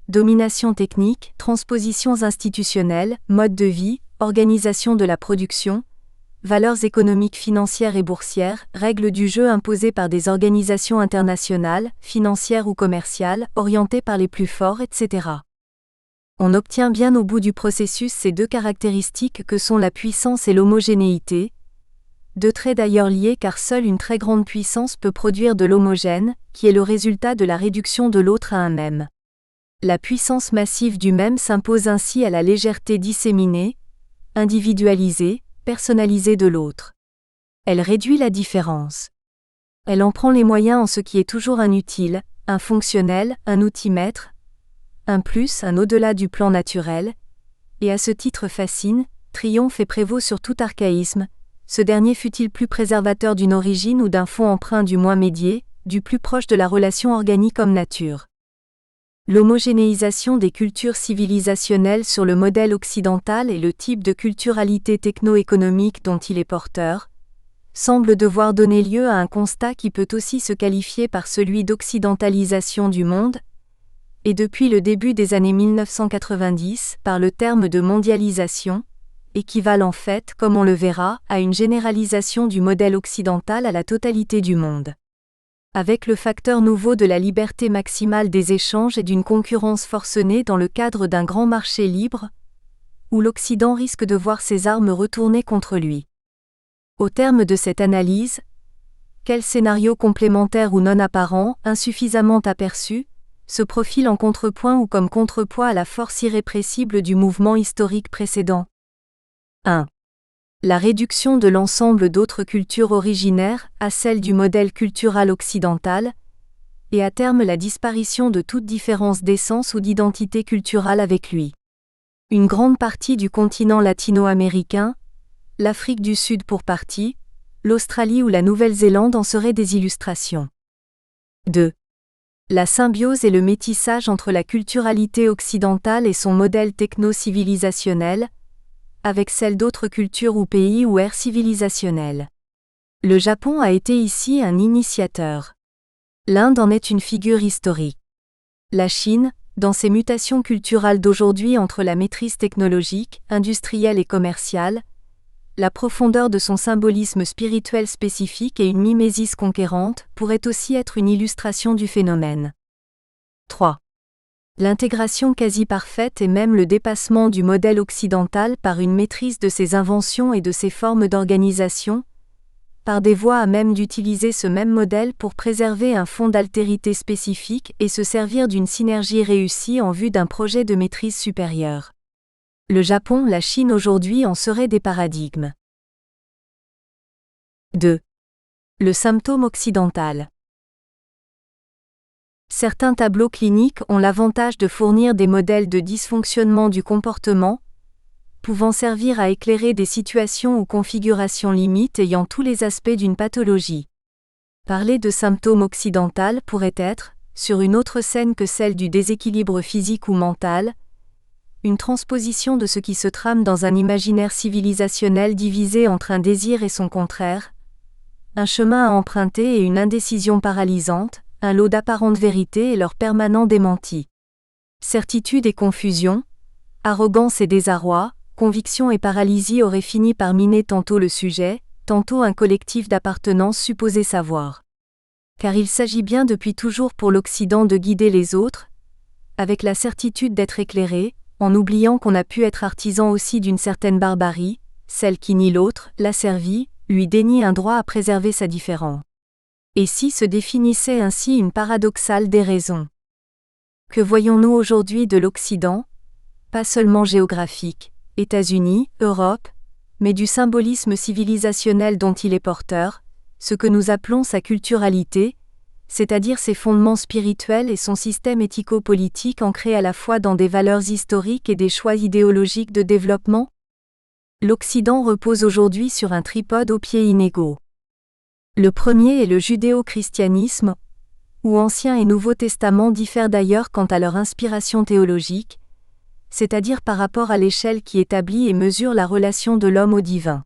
domination technique, transpositions institutionnelles, mode de vie, organisation de la production, valeurs économiques financières et boursières, règles du jeu imposées par des organisations internationales, financières ou commerciales, orientées par les plus forts, etc. On obtient bien au bout du processus ces deux caractéristiques que sont la puissance et l'homogénéité, deux traits d'ailleurs liés car seule une très grande puissance peut produire de l'homogène, qui est le résultat de la réduction de l'autre à un même. La puissance massive du même s'impose ainsi à la légèreté disséminée, individualisée, personnalisée de l'autre. Elle réduit la différence. Elle en prend les moyens en ce qui est toujours un utile, un fonctionnel, un outil maître, un plus, un au-delà du plan naturel, et à ce titre fascine, triomphe et prévaut sur tout archaïsme, ce dernier fût-il plus préservateur d'une origine ou d'un fond empreint du moins médié, du plus proche de la relation organique homme-nature. L'homogénéisation des cultures civilisationnelles sur le modèle occidental et le type de culturalité techno-économique dont il est porteur, semble devoir donner lieu à un constat qui peut aussi se qualifier par celui d'occidentalisation du monde, et depuis le début des années 1990 par le terme de mondialisation, équivalent en fait, comme on le verra, à une généralisation du modèle occidental à la totalité du monde. Avec le facteur nouveau de la liberté maximale des échanges et d'une concurrence forcenée dans le cadre d'un grand marché libre, où l'Occident risque de voir ses armes retournées contre lui. Au terme de cette analyse, quel scénario complémentaire ou non apparent, insuffisamment aperçu, se profile en contrepoint ou comme contrepoids à la force irrépressible du mouvement historique précédent? 1. La réduction de l'ensemble d'autres cultures originaires à celle du modèle culturel occidental, et à terme la disparition de toute différence d'essence ou d'identité culturelle avec lui. Une grande partie du continent latino-américain, l'Afrique du Sud pour partie, l'Australie ou la Nouvelle-Zélande en seraient des illustrations. 2. La symbiose et le métissage entre la culturalité occidentale et son modèle techno-civilisationnel, avec celle d'autres cultures ou pays ou ères civilisationnelles. Le Japon a été ici un initiateur. L'Inde en est une figure historique. La Chine, dans ses mutations culturelles d'aujourd'hui entre la maîtrise technologique, industrielle et commerciale, la profondeur de son symbolisme spirituel spécifique et une mimésis conquérante pourraient aussi être une illustration du phénomène. 3. L'intégration quasi parfaite et même le dépassement du modèle occidental par une maîtrise de ses inventions et de ses formes d'organisation, par des voies à même d'utiliser ce même modèle pour préserver un fond d'altérité spécifique et se servir d'une synergie réussie en vue d'un projet de maîtrise supérieure. Le Japon, la Chine aujourd'hui en seraient des paradigmes. 2. Le symptôme occidental. Certains tableaux cliniques ont l'avantage de fournir des modèles de dysfonctionnement du comportement, pouvant servir à éclairer des situations ou configurations limites ayant tous les aspects d'une pathologie. Parler de symptôme occidental pourrait être, sur une autre scène que celle du déséquilibre physique ou mental, une transposition de ce qui se trame dans un imaginaire civilisationnel divisé entre un désir et son contraire, un chemin à emprunter et une indécision paralysante, un lot d'apparentes vérités et leur permanent démenti. Certitude et confusion, arrogance et désarroi, conviction et paralysie auraient fini par miner tantôt le sujet, tantôt un collectif d'appartenance supposé savoir. Car il s'agit bien depuis toujours pour l'Occident de guider les autres, avec la certitude d'être éclairé, en oubliant qu'on a pu être artisan aussi d'une certaine barbarie, celle qui nie l'autre, l'asservit, lui dénie un droit à préserver sa différence. Et si se définissait ainsi une paradoxale déraison. Que voyons-nous aujourd'hui de l'Occident, pas seulement géographique, États-Unis, Europe, mais du symbolisme civilisationnel dont il est porteur, ce que nous appelons sa culturalité, c'est-à-dire ses fondements spirituels et son système éthico-politique ancré à la fois dans des valeurs historiques et des choix idéologiques de développement? L'Occident repose aujourd'hui sur un tripode aux pieds inégaux. Le premier est le judéo-christianisme, où Ancien et Nouveau Testament diffèrent d'ailleurs quant à leur inspiration théologique, c'est-à-dire par rapport à l'échelle qui établit et mesure la relation de l'homme au divin.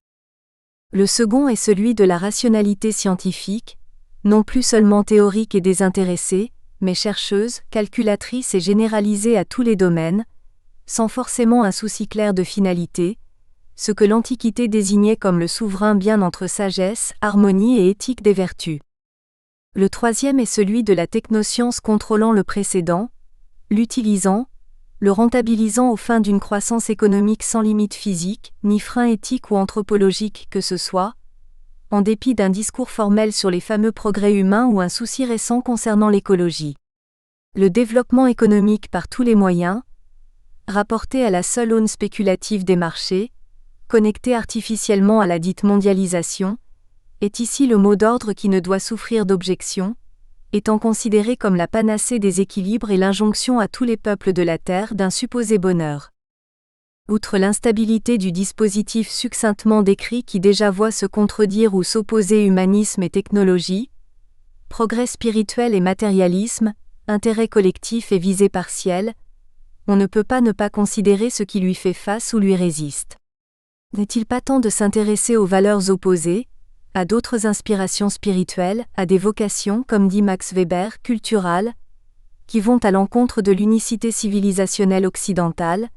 Le second est celui de la rationalité scientifique, non plus seulement théorique et désintéressée, mais chercheuse, calculatrice et généralisée à tous les domaines, sans forcément un souci clair de finalité, ce que l'Antiquité désignait comme le souverain bien entre sagesse, harmonie et éthique des vertus. Le troisième est celui de la technoscience contrôlant le précédent, l'utilisant, le rentabilisant aux fins d'une croissance économique sans limite physique, ni frein éthique ou anthropologique que ce soit, en dépit d'un discours formel sur les fameux progrès humains ou un souci récent concernant l'écologie. Le développement économique par tous les moyens, rapporté à la seule aune spéculative des marchés, connecté artificiellement à la dite mondialisation, est ici le mot d'ordre qui ne doit souffrir d'objection, étant considéré comme la panacée des équilibres et l'injonction à tous les peuples de la Terre d'un supposé bonheur. Outre l'instabilité du dispositif succinctement décrit qui déjà voit se contredire ou s'opposer humanisme et technologie, progrès spirituel et matérialisme, intérêt collectif et visée partielle, on ne peut pas ne pas considérer ce qui lui fait face ou lui résiste. N'est-il pas temps de s'intéresser aux valeurs opposées, à d'autres inspirations spirituelles, à des vocations, comme dit Max Weber, culturales, qui vont à l'encontre de l'unicité civilisationnelle occidentale,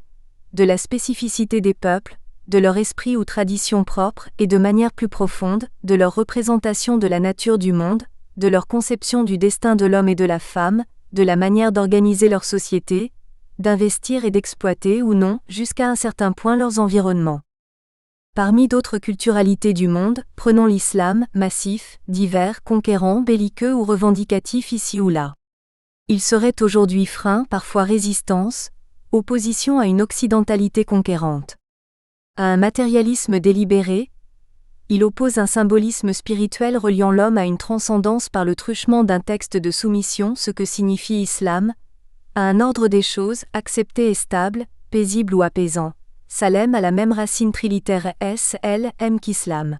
de la spécificité des peuples, de leur esprit ou tradition propre et de manière plus profonde, de leur représentation de la nature du monde, de leur conception du destin de l'homme et de la femme, de la manière d'organiser leur société, d'investir et d'exploiter ou non, jusqu'à un certain point leurs environnements. Parmi d'autres culturalités du monde, prenons l'islam, massif, divers, conquérant, belliqueux ou revendicatif ici ou là. Il serait aujourd'hui frein, parfois résistance, opposition à une occidentalité conquérante. À un matérialisme délibéré, il oppose un symbolisme spirituel reliant l'homme à une transcendance par le truchement d'un texte de soumission, ce que signifie islam, à un ordre des choses, accepté et stable, paisible ou apaisant. Salem a la même racine trilitère S-L-M qu'islam.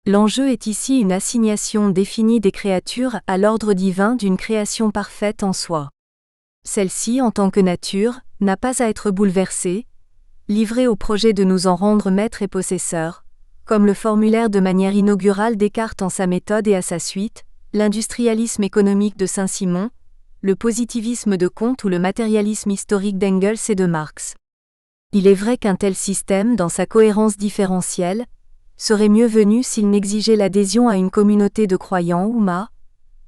L'enjeu est ici une assignation définie des créatures à l'ordre divin d'une création parfaite en soi. Celle-ci, en tant que nature, n'a pas à être bouleversée, livrée au projet de nous en rendre maîtres et possesseurs, comme le formulèrent de manière inaugurale Descartes en sa méthode et à sa suite, l'industrialisme économique de Saint-Simon, le positivisme de Comte ou le matérialisme historique d'Engels et de Marx. Il est vrai qu'un tel système, dans sa cohérence différentielle, serait mieux venu s'il n'exigeait l'adhésion à une communauté de croyants ou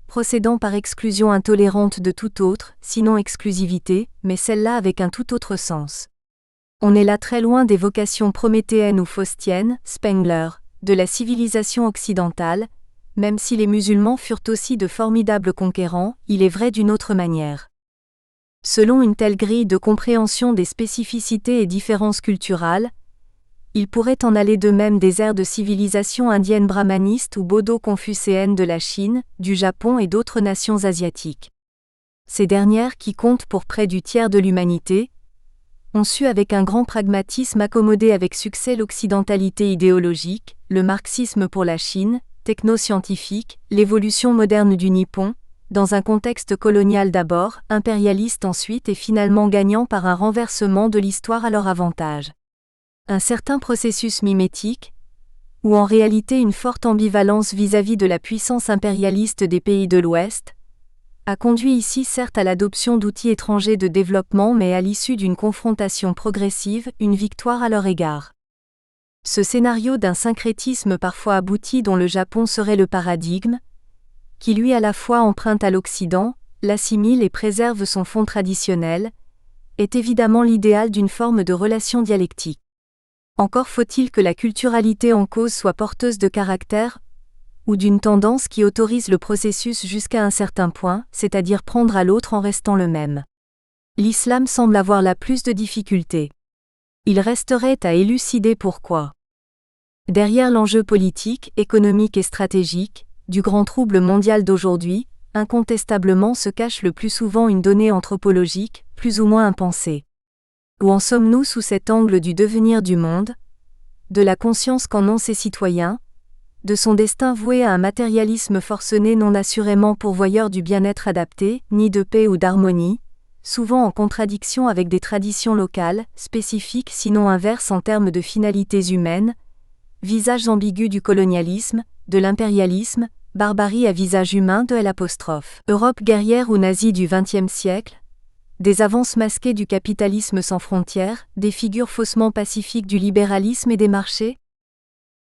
procédant par exclusion intolérante de tout autre, sinon exclusivité, mais celle-là avec un tout autre sens. On est là très loin des vocations prométhéennes ou faustiennes, Spengler, de la civilisation occidentale, même si les musulmans furent aussi de formidables conquérants, il est vrai d'une autre manière. Selon une telle grille de compréhension des spécificités et différences culturales, il pourrait en aller de même des aires de civilisation indienne brahmaniste ou bodo-confucéenne de la Chine, du Japon et d'autres nations asiatiques. Ces dernières, qui comptent pour près du tiers de l'humanité, ont su avec un grand pragmatisme accommoder avec succès l'occidentalité idéologique, le marxisme pour la Chine, technoscientifique, l'évolution moderne du Nippon, dans un contexte colonial d'abord, impérialiste ensuite et finalement gagnant par un renversement de l'histoire à leur avantage. Un certain processus mimétique, ou en réalité une forte ambivalence vis-à-vis de la puissance impérialiste des pays de l'Ouest, a conduit ici certes à l'adoption d'outils étrangers de développement mais à l'issue d'une confrontation progressive, une victoire à leur égard. Ce scénario d'un syncrétisme parfois abouti dont le Japon serait le paradigme, qui lui à la fois emprunte à l'Occident, l'assimile et préserve son fond traditionnel, est évidemment l'idéal d'une forme de relation dialectique. Encore faut-il que la culturalité en cause soit porteuse de caractère, ou d'une tendance qui autorise le processus jusqu'à un certain point, c'est-à-dire prendre à l'autre en restant le même. L'islam semble avoir la plus de difficultés. Il resterait à élucider pourquoi. Derrière l'enjeu politique, économique et stratégique, du grand trouble mondial d'aujourd'hui, incontestablement se cache le plus souvent une donnée anthropologique, plus ou moins impensée. Où en sommes-nous sous cet angle du devenir du monde, de la conscience qu'en ont ses citoyens, de son destin voué à un matérialisme forcené non assurément pourvoyeur du bien-être adapté, ni de paix ou d'harmonie, souvent en contradiction avec des traditions locales, spécifiques sinon inverses en termes de finalités humaines, visages ambigus du colonialisme, de l'impérialisme, barbarie à visage humain de L'. Europe guerrière ou nazie du XXe siècle, des avances masquées du capitalisme sans frontières, des figures faussement pacifiques du libéralisme et des marchés.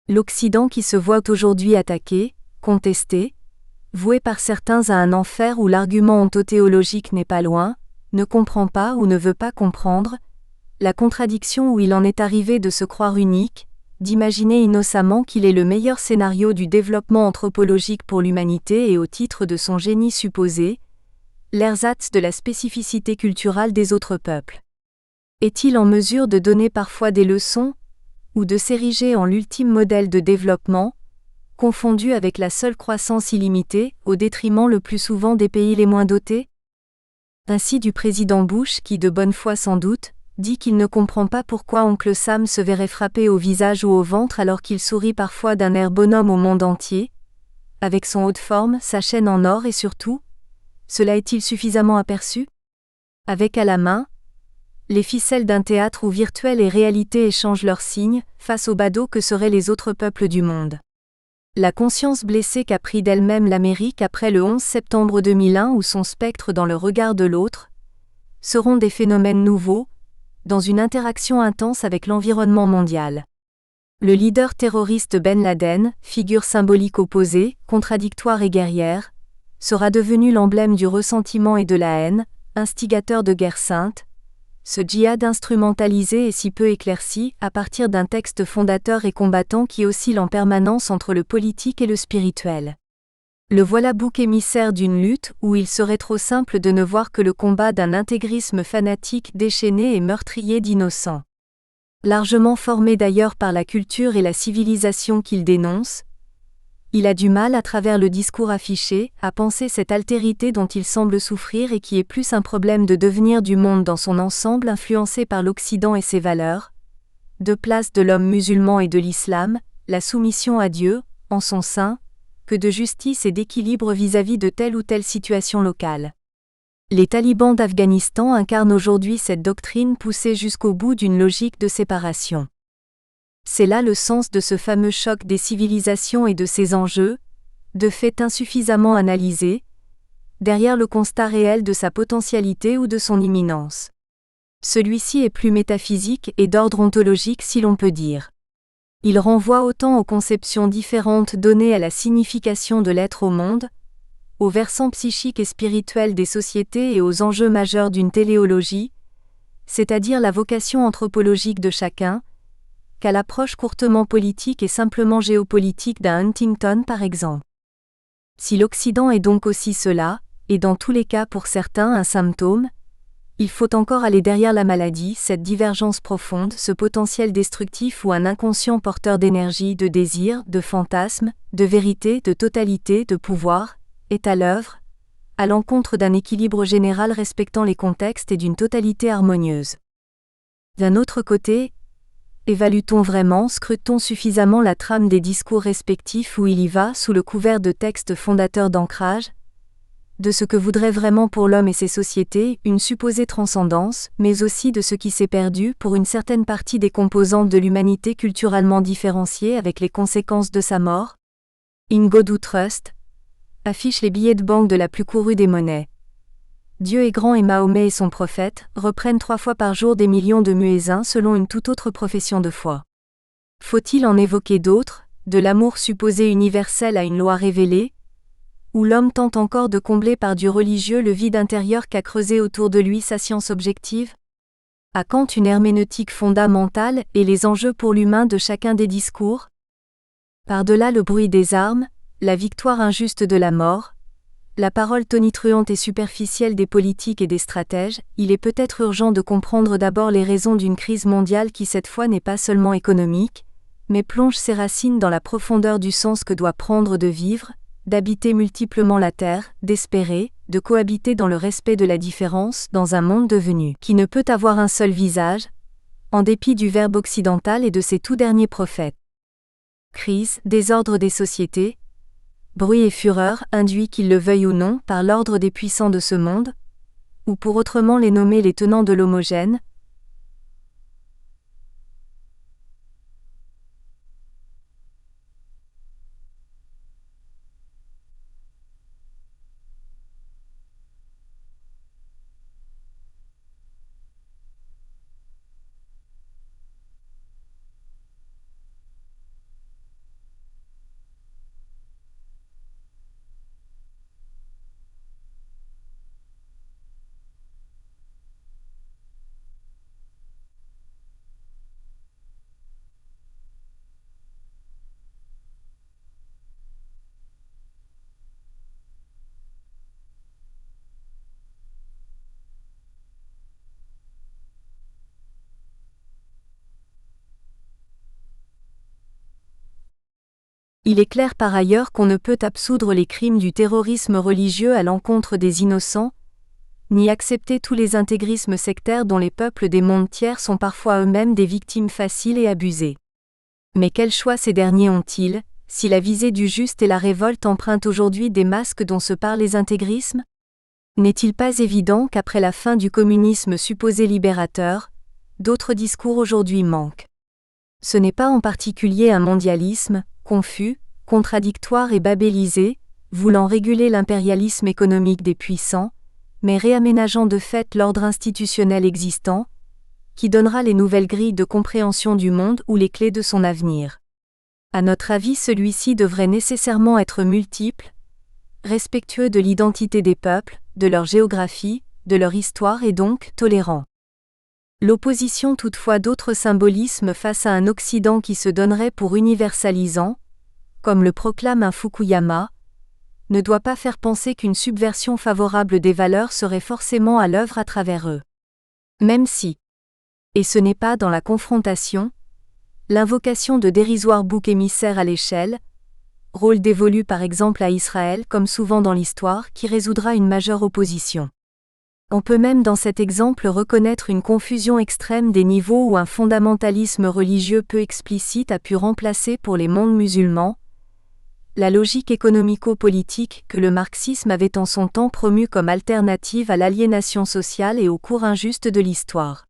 L'Occident qui se voit aujourd'hui attaqué, contesté, voué par certains à un enfer où l'argument ontothéologique n'est pas loin, ne comprend pas ou ne veut pas comprendre, la contradiction où il en est arrivé de se croire unique, d'imaginer innocemment qu'il est le meilleur scénario du développement anthropologique pour l'humanité et au titre de son génie supposé, l'ersatz de la spécificité culturelle des autres peuples. Est-il en mesure de donner parfois des leçons, ou de s'ériger en l'ultime modèle de développement, confondu avec la seule croissance illimitée, au détriment le plus souvent des pays les moins dotés? Ainsi du président Bush qui, de bonne foi sans doute, dit qu'il ne comprend pas pourquoi oncle Sam se verrait frapper au visage ou au ventre alors qu'il sourit parfois d'un air bonhomme au monde entier, avec son haut de forme, sa chaîne en or et surtout, cela est-il suffisamment aperçu? Avec à la main, les ficelles d'un théâtre où virtuel et réalité échangent leurs signes, face aux badauds que seraient les autres peuples du monde. La conscience blessée qu'a pris d'elle-même l'Amérique après le 11 septembre 2001 ou son spectre dans le regard de l'autre, seront des phénomènes nouveaux, dans une interaction intense avec l'environnement mondial. Le leader terroriste Ben Laden, figure symbolique opposée, contradictoire et guerrière, sera devenu l'emblème du ressentiment et de la haine, instigateur de guerre sainte, ce djihad instrumentalisé et si peu éclairci, à partir d'un texte fondateur et combattant qui oscille en permanence entre le politique et le spirituel. Le voilà bouc émissaire d'une lutte où il serait trop simple de ne voir que le combat d'un intégrisme fanatique déchaîné et meurtrier d'innocents. Largement formé d'ailleurs par la culture et la civilisation qu'il dénonce, il a du mal à travers le discours affiché, à penser cette altérité dont il semble souffrir et qui est plus un problème de devenir du monde dans son ensemble influencé par l'Occident et ses valeurs, de place de l'homme musulman et de l'islam, la soumission à Dieu, en son sein, que de justice et d'équilibre vis-à-vis de telle ou telle situation locale. Les talibans d'Afghanistan incarnent aujourd'hui cette doctrine poussée jusqu'au bout d'une logique de séparation. C'est là le sens de ce fameux choc des civilisations et de ses enjeux, de fait insuffisamment analysés, derrière le constat réel de sa potentialité ou de son imminence. Celui-ci est plus métaphysique et d'ordre ontologique si l'on peut dire. Il renvoie autant aux conceptions différentes données à la signification de l'être au monde, aux versants psychiques et spirituels des sociétés et aux enjeux majeurs d'une téléologie, c'est-à-dire la vocation anthropologique de chacun, qu'à l'approche courtement politique et simplement géopolitique d'un Huntington par exemple. Si l'Occident est donc aussi cela, et dans tous les cas pour certains un symptôme, il faut encore aller derrière la maladie, cette divergence profonde, ce potentiel destructif ou un inconscient porteur d'énergie, de désir, de fantasme, de vérité, de totalité, de pouvoir, est à l'œuvre, à l'encontre d'un équilibre général respectant les contextes et d'une totalité harmonieuse. D'un autre côté, évalue-t-on vraiment, scrute-t-on suffisamment la trame des discours respectifs où il y va, sous le couvert de textes fondateurs d'ancrage, de ce que voudrait vraiment pour l'homme et ses sociétés, une supposée transcendance, mais aussi de ce qui s'est perdu pour une certaine partie des composantes de l'humanité culturellement différenciées avec les conséquences de sa mort? In God We Trust affiche les billets de banque de la plus courue des monnaies. Dieu est grand et Mahomet est son prophète, reprennent 3 fois par jour des millions de muezzins selon une toute autre profession de foi. Faut-il en évoquer d'autres, de l'amour supposé universel à une loi révélée, où l'homme tente encore de combler par du religieux le vide intérieur qu'a creusé autour de lui sa science objective? À quand une herméneutique fondamentale et les enjeux pour l'humain de chacun des discours? Par-delà le bruit des armes, la victoire injuste de la mort, la parole tonitruante et superficielle des politiques et des stratèges, il est peut-être urgent de comprendre d'abord les raisons d'une crise mondiale qui cette fois n'est pas seulement économique, mais plonge ses racines dans la profondeur du sens que doit prendre de vivre, d'habiter multiplement la terre, d'espérer, de cohabiter dans le respect de la différence dans un monde devenu qui ne peut avoir un seul visage, en dépit du verbe occidental et de ses tout derniers prophètes. Crise, désordre des sociétés, bruit et fureur induits qu'ils le veuillent ou non par l'ordre des puissants de ce monde, ou pour autrement les nommer les tenants de l'homogène, Il est clair par ailleurs qu'on ne peut absoudre les crimes du terrorisme religieux à l'encontre des innocents, ni accepter tous les intégrismes sectaires dont les peuples des mondes tiers sont parfois eux-mêmes des victimes faciles et abusées. Mais quel choix ces derniers ont-ils, si la visée du juste et la révolte empruntent aujourd'hui des masques dont se parlent les intégrismes? N'est-il pas évident qu'après la fin du communisme supposé libérateur, d'autres discours aujourd'hui manquent? Ce n'est pas en particulier un mondialisme, confus, contradictoire et babélisé, voulant réguler l'impérialisme économique des puissants, mais réaménageant de fait l'ordre institutionnel existant, qui donnera les nouvelles grilles de compréhension du monde ou les clés de son avenir. À notre avis, celui-ci devrait nécessairement être multiple, respectueux de l'identité des peuples, de leur géographie, de leur histoire et donc tolérant. L'opposition toutefois d'autres symbolismes face à un Occident qui se donnerait pour universalisant, comme le proclame un Fukuyama, ne doit pas faire penser qu'une subversion favorable des valeurs serait forcément à l'œuvre à travers eux. Même si, et ce n'est pas dans la confrontation, l'invocation de dérisoires boucs émissaires à l'échelle, rôle dévolu par exemple à Israël comme souvent dans l'histoire qui résoudra une majeure opposition. On peut même dans cet exemple reconnaître une confusion extrême des niveaux où un fondamentalisme religieux peu explicite a pu remplacer pour les mondes musulmans la logique économico-politique que le marxisme avait en son temps promue comme alternative à l'aliénation sociale et au cours injuste de l'histoire.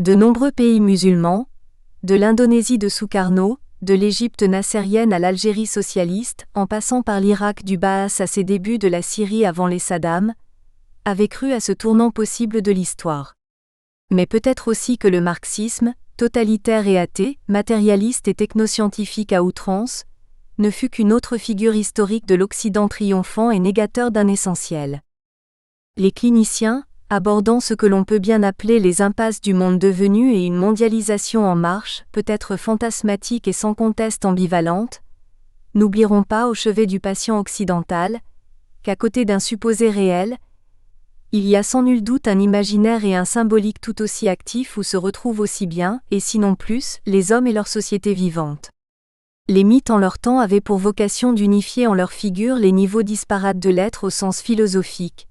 De nombreux pays musulmans, de l'Indonésie de Sukarno, de l'Égypte nassérienne à l'Algérie socialiste, en passant par l'Irak du Baas à ses débuts de la Syrie avant les Saddam, avaient cru à ce tournant possible de l'histoire. Mais peut-être aussi que le marxisme, totalitaire et athée, matérialiste et technoscientifique à outrance, ne fut qu'une autre figure historique de l'Occident triomphant et négateur d'un essentiel. Les cliniciens, abordant ce que l'on peut bien appeler les impasses du monde devenu et une mondialisation en marche, peut-être fantasmatique et sans conteste ambivalente, n'oublieront pas au chevet du patient occidental, qu'à côté d'un supposé réel, il y a sans nul doute un imaginaire et un symbolique tout aussi actifs où se retrouvent aussi bien, et sinon plus, les hommes et leur société vivante. Les mythes en leur temps avaient pour vocation d'unifier en leur figure les niveaux disparates de l'être au sens philosophique.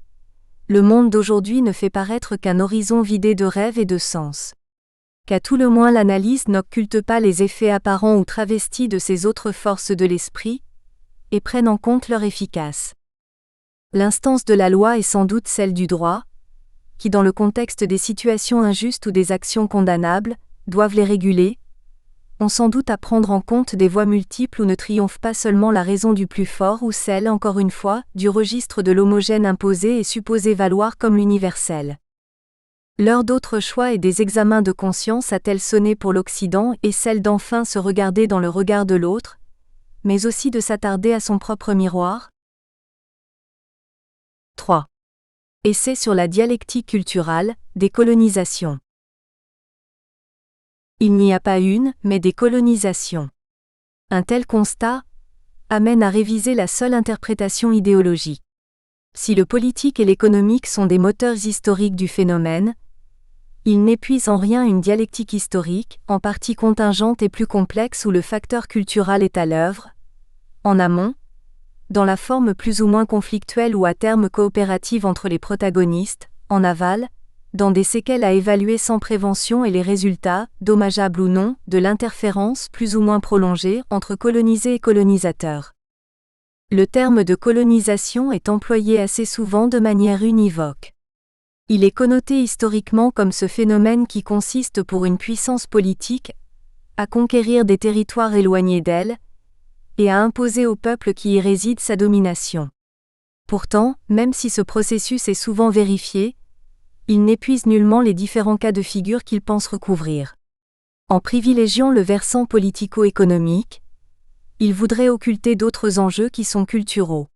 Le monde d'aujourd'hui ne fait paraître qu'un horizon vidé de rêves et de sens. Qu'à tout le moins l'analyse n'occulte pas les effets apparents ou travestis de ces autres forces de l'esprit, et prenne en compte leur efficace. L'instance de la loi est sans doute celle du droit, qui dans le contexte des situations injustes ou des actions condamnables, doivent les réguler, ont sans doute à prendre en compte des voies multiples où ne triomphe pas seulement la raison du plus fort ou celle, encore une fois, du registre de l'homogène imposé et supposé valoir comme l'universel. L'heure d'autres choix et des examens de conscience a-t-elle sonné pour l'Occident et celle d'enfin se regarder dans le regard de l'autre, mais aussi de s'attarder à son propre miroir? 3. Essai sur la dialectique culturelle, des colonisations. Il n'y a pas une, mais des colonisations. Un tel constat amène à réviser la seule interprétation idéologique. Si le politique et l'économique sont des moteurs historiques du phénomène, ils n'épuisent en rien une dialectique historique, en partie contingente et plus complexe où le facteur culturel est à l'œuvre, en amont, dans la forme plus ou moins conflictuelle ou à terme coopérative entre les protagonistes, en aval, dans des séquelles à évaluer sans prévention et les résultats, dommageables ou non, de l'interférence plus ou moins prolongée entre colonisés et colonisateurs. Le terme de colonisation est employé assez souvent de manière univoque. Il est connoté historiquement comme ce phénomène qui consiste pour une puissance politique à conquérir des territoires éloignés d'elle, et à imposer au peuple qui y réside sa domination. Pourtant, même si ce processus est souvent vérifié, il n'épuise nullement les différents cas de figure qu'il pense recouvrir. En privilégiant le versant politico-économique, il voudrait occulter d'autres enjeux qui sont culturaux.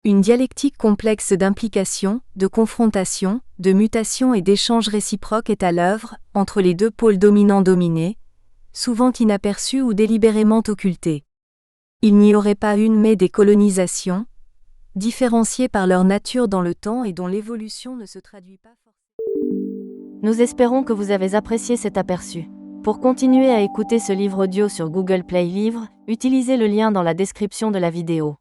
Une dialectique complexe d'implication, de confrontation, de mutation et d'échanges réciproques est à l'œuvre, entre les deux pôles dominants-dominés, souvent inaperçus ou délibérément occultés. Il n'y aurait pas une mais des colonisations, différenciées par leur nature dans le temps et dont l'évolution ne se traduit pas forcément. Nous espérons que vous avez apprécié cet aperçu. Pour continuer à écouter ce livre audio sur Google Play Livres, utilisez le lien dans la description de la vidéo.